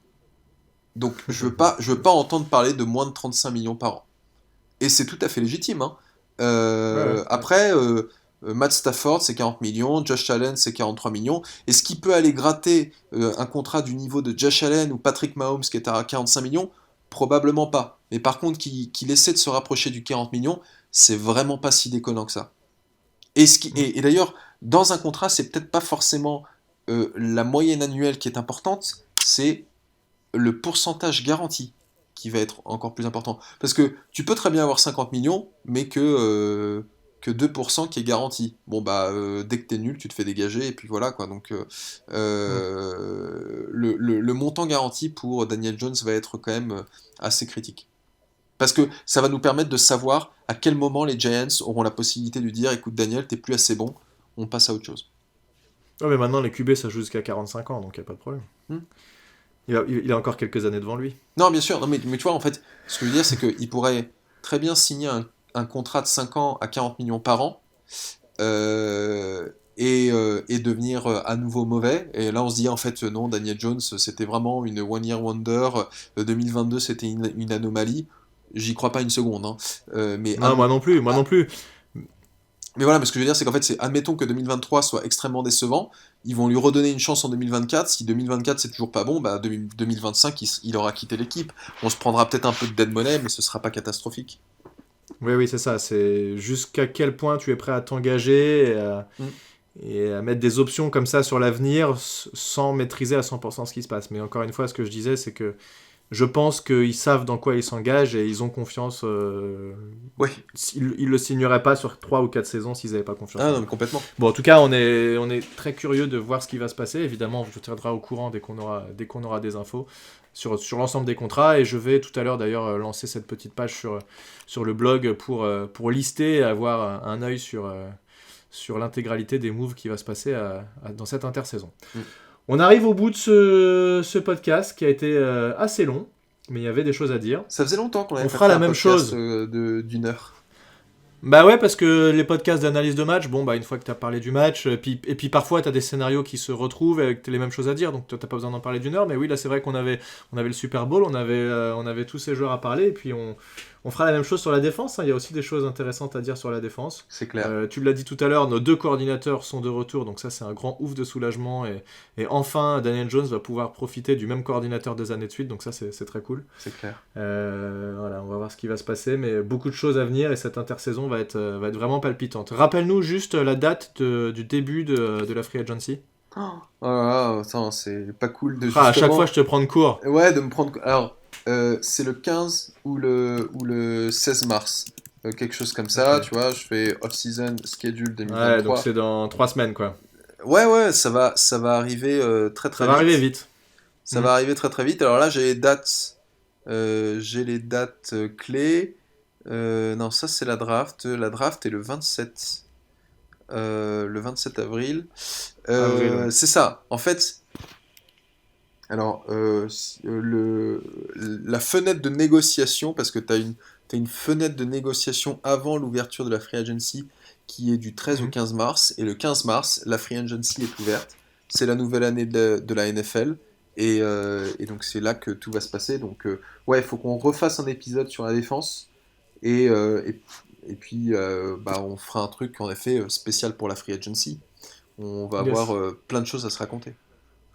Donc, je veux pas entendre parler de moins de 35 millions par an. Et c'est tout à fait légitime, hein. Ouais, ouais, ouais. Après, Matt Stafford, c'est 40 millions, Josh Allen, c'est 43 millions. Est-ce qu'il peut aller gratter un contrat du niveau de Josh Allen ou Patrick Mahomes qui est à 45 millions? Probablement pas. Mais par contre, qu'il essaie de se rapprocher du 40 millions, c'est vraiment pas si déconnant que ça. Mm. Et d'ailleurs, dans un contrat, c'est peut-être pas forcément la moyenne annuelle qui est importante, c'est le pourcentage garanti qui va être encore plus important. Parce que tu peux très bien avoir 50 millions, mais que 2% qui est garanti. Bon, bah, dès que t'es nul, tu te fais dégager, et puis voilà, quoi. Donc, Mm. le montant garanti pour Daniel Jones va être quand même assez critique. Parce que ça va nous permettre de savoir à quel moment les Giants auront la possibilité de lui dire écoute, Daniel, t'es plus assez bon, on passe à autre chose. Ouais, mais maintenant, les QB, ça joue jusqu'à 45 ans, donc il a pas de problème. Hmm. Il a encore quelques années devant lui. Non, bien sûr, non, mais tu vois, en fait, ce que je veux dire, c'est qu'il pourrait très bien signer un contrat de 5 ans à 40 millions par an et devenir à nouveau mauvais. Et là, on se dit, en fait, non, Daniel Jones, c'était vraiment une one-year wonder. 2022, c'était une anomalie. J'y crois pas une seconde. Hein. Non, moi non plus. Mais voilà, mais ce que je veux dire, c'est qu'en fait, admettons que 2023 soit extrêmement décevant, ils vont lui redonner une chance en 2024. Si 2024 c'est toujours pas bon, bah 2025 il aura quitté l'équipe. On se prendra peut-être un peu de dead money, mais ce sera pas catastrophique. Oui, c'est ça. C'est jusqu'à quel point tu es prêt à t'engager et à mettre des options comme ça sur l'avenir sans maîtriser à 100% ce qui se passe. Mais encore une fois, ce que je disais, c'est que je pense qu'ils savent dans quoi ils s'engagent et ils ont confiance. Oui. Ils le signeraient pas sur 3 ou 4 saisons s'ils n'avaient pas confiance. Ah non, mais complètement. Bon, en tout cas, on est très curieux de voir ce qui va se passer. Évidemment, on vous tiendra au courant dès qu'on aura des infos sur l'ensemble des contrats. Et je vais tout à l'heure d'ailleurs lancer cette petite page sur le blog pour lister et avoir un œil sur l'intégralité des moves qui va se passer dans cette intersaison. On arrive au bout de ce podcast qui a été assez long, mais il y avait des choses à dire. Ça faisait longtemps qu'on avait fait la même chose d'une heure. Bah ouais, parce que les podcasts d'analyse de match, bon bah une fois que t'as parlé du match, et puis parfois t'as des scénarios qui se retrouvent avec les mêmes choses à dire, donc t'as pas besoin d'en parler d'une heure, mais oui là c'est vrai qu'on avait le Super Bowl, on avait tous ces joueurs à parler, et puis on fera la même chose sur la défense, hein. Il y a aussi des choses intéressantes à dire sur la défense. C'est clair. Tu l'as dit tout à l'heure, nos 2 coordinateurs sont de retour, donc ça c'est un grand ouf de soulagement, et enfin Daniel Jones va pouvoir profiter du même coordinateur 2 années de suite, donc ça c'est très cool. C'est clair. Voilà, on va voir ce qui va se passer, mais beaucoup de choses à venir, et cette intersaison va être vraiment palpitante. Rappelle-nous juste la date du début de la Free Agency. Attends, c'est pas cool de à chaque fois je te prends de court. Ouais, de me prendre... Alors, c'est le 15 ou le 16 mars. Quelque chose comme ça, okay. Tu vois, je fais off-season schedule 2023. Ouais, donc c'est dans 3 semaines, quoi. Ouais, ça va arriver très très vite. Ça va arriver vite. Ça va arriver très très vite. Alors là, j'ai les dates clés. Non, ça c'est la draft. La draft est le 27. Le 27 avril. Ouais. C'est ça. En fait, alors, la fenêtre de négociation, parce que tu as une fenêtre de négociation avant l'ouverture de la Free Agency qui est du 13 au 15 mars. Et le 15 mars, la Free Agency est ouverte. C'est la nouvelle année de la NFL. Et donc, c'est là que tout va se passer. Donc, ouais, il faut qu'on refasse un épisode sur la défense. Et puis, on fera un truc, en effet, spécial pour la Free Agency. On va avoir plein de choses à se raconter.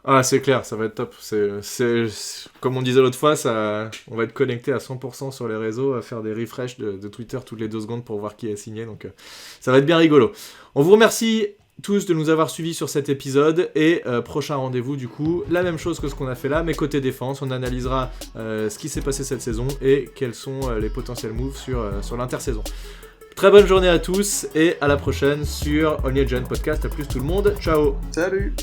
Ah, c'est clair, ça va être top. C'est comme on disait l'autre fois, on va être connecté à 100% sur les réseaux, à faire des refresh de Twitter toutes les 2 secondes pour voir qui est signé. Donc, ça va être bien rigolo. On vous remercie tous de nous avoir suivis sur cet épisode. Et prochain rendez-vous, du coup, la même chose que ce qu'on a fait là, mais côté défense. On analysera ce qui s'est passé cette saison et quels sont les potentiels moves sur l'intersaison. Très bonne journée à tous et à la prochaine sur Only Agent Podcast. À plus tout le monde. Ciao. Salut.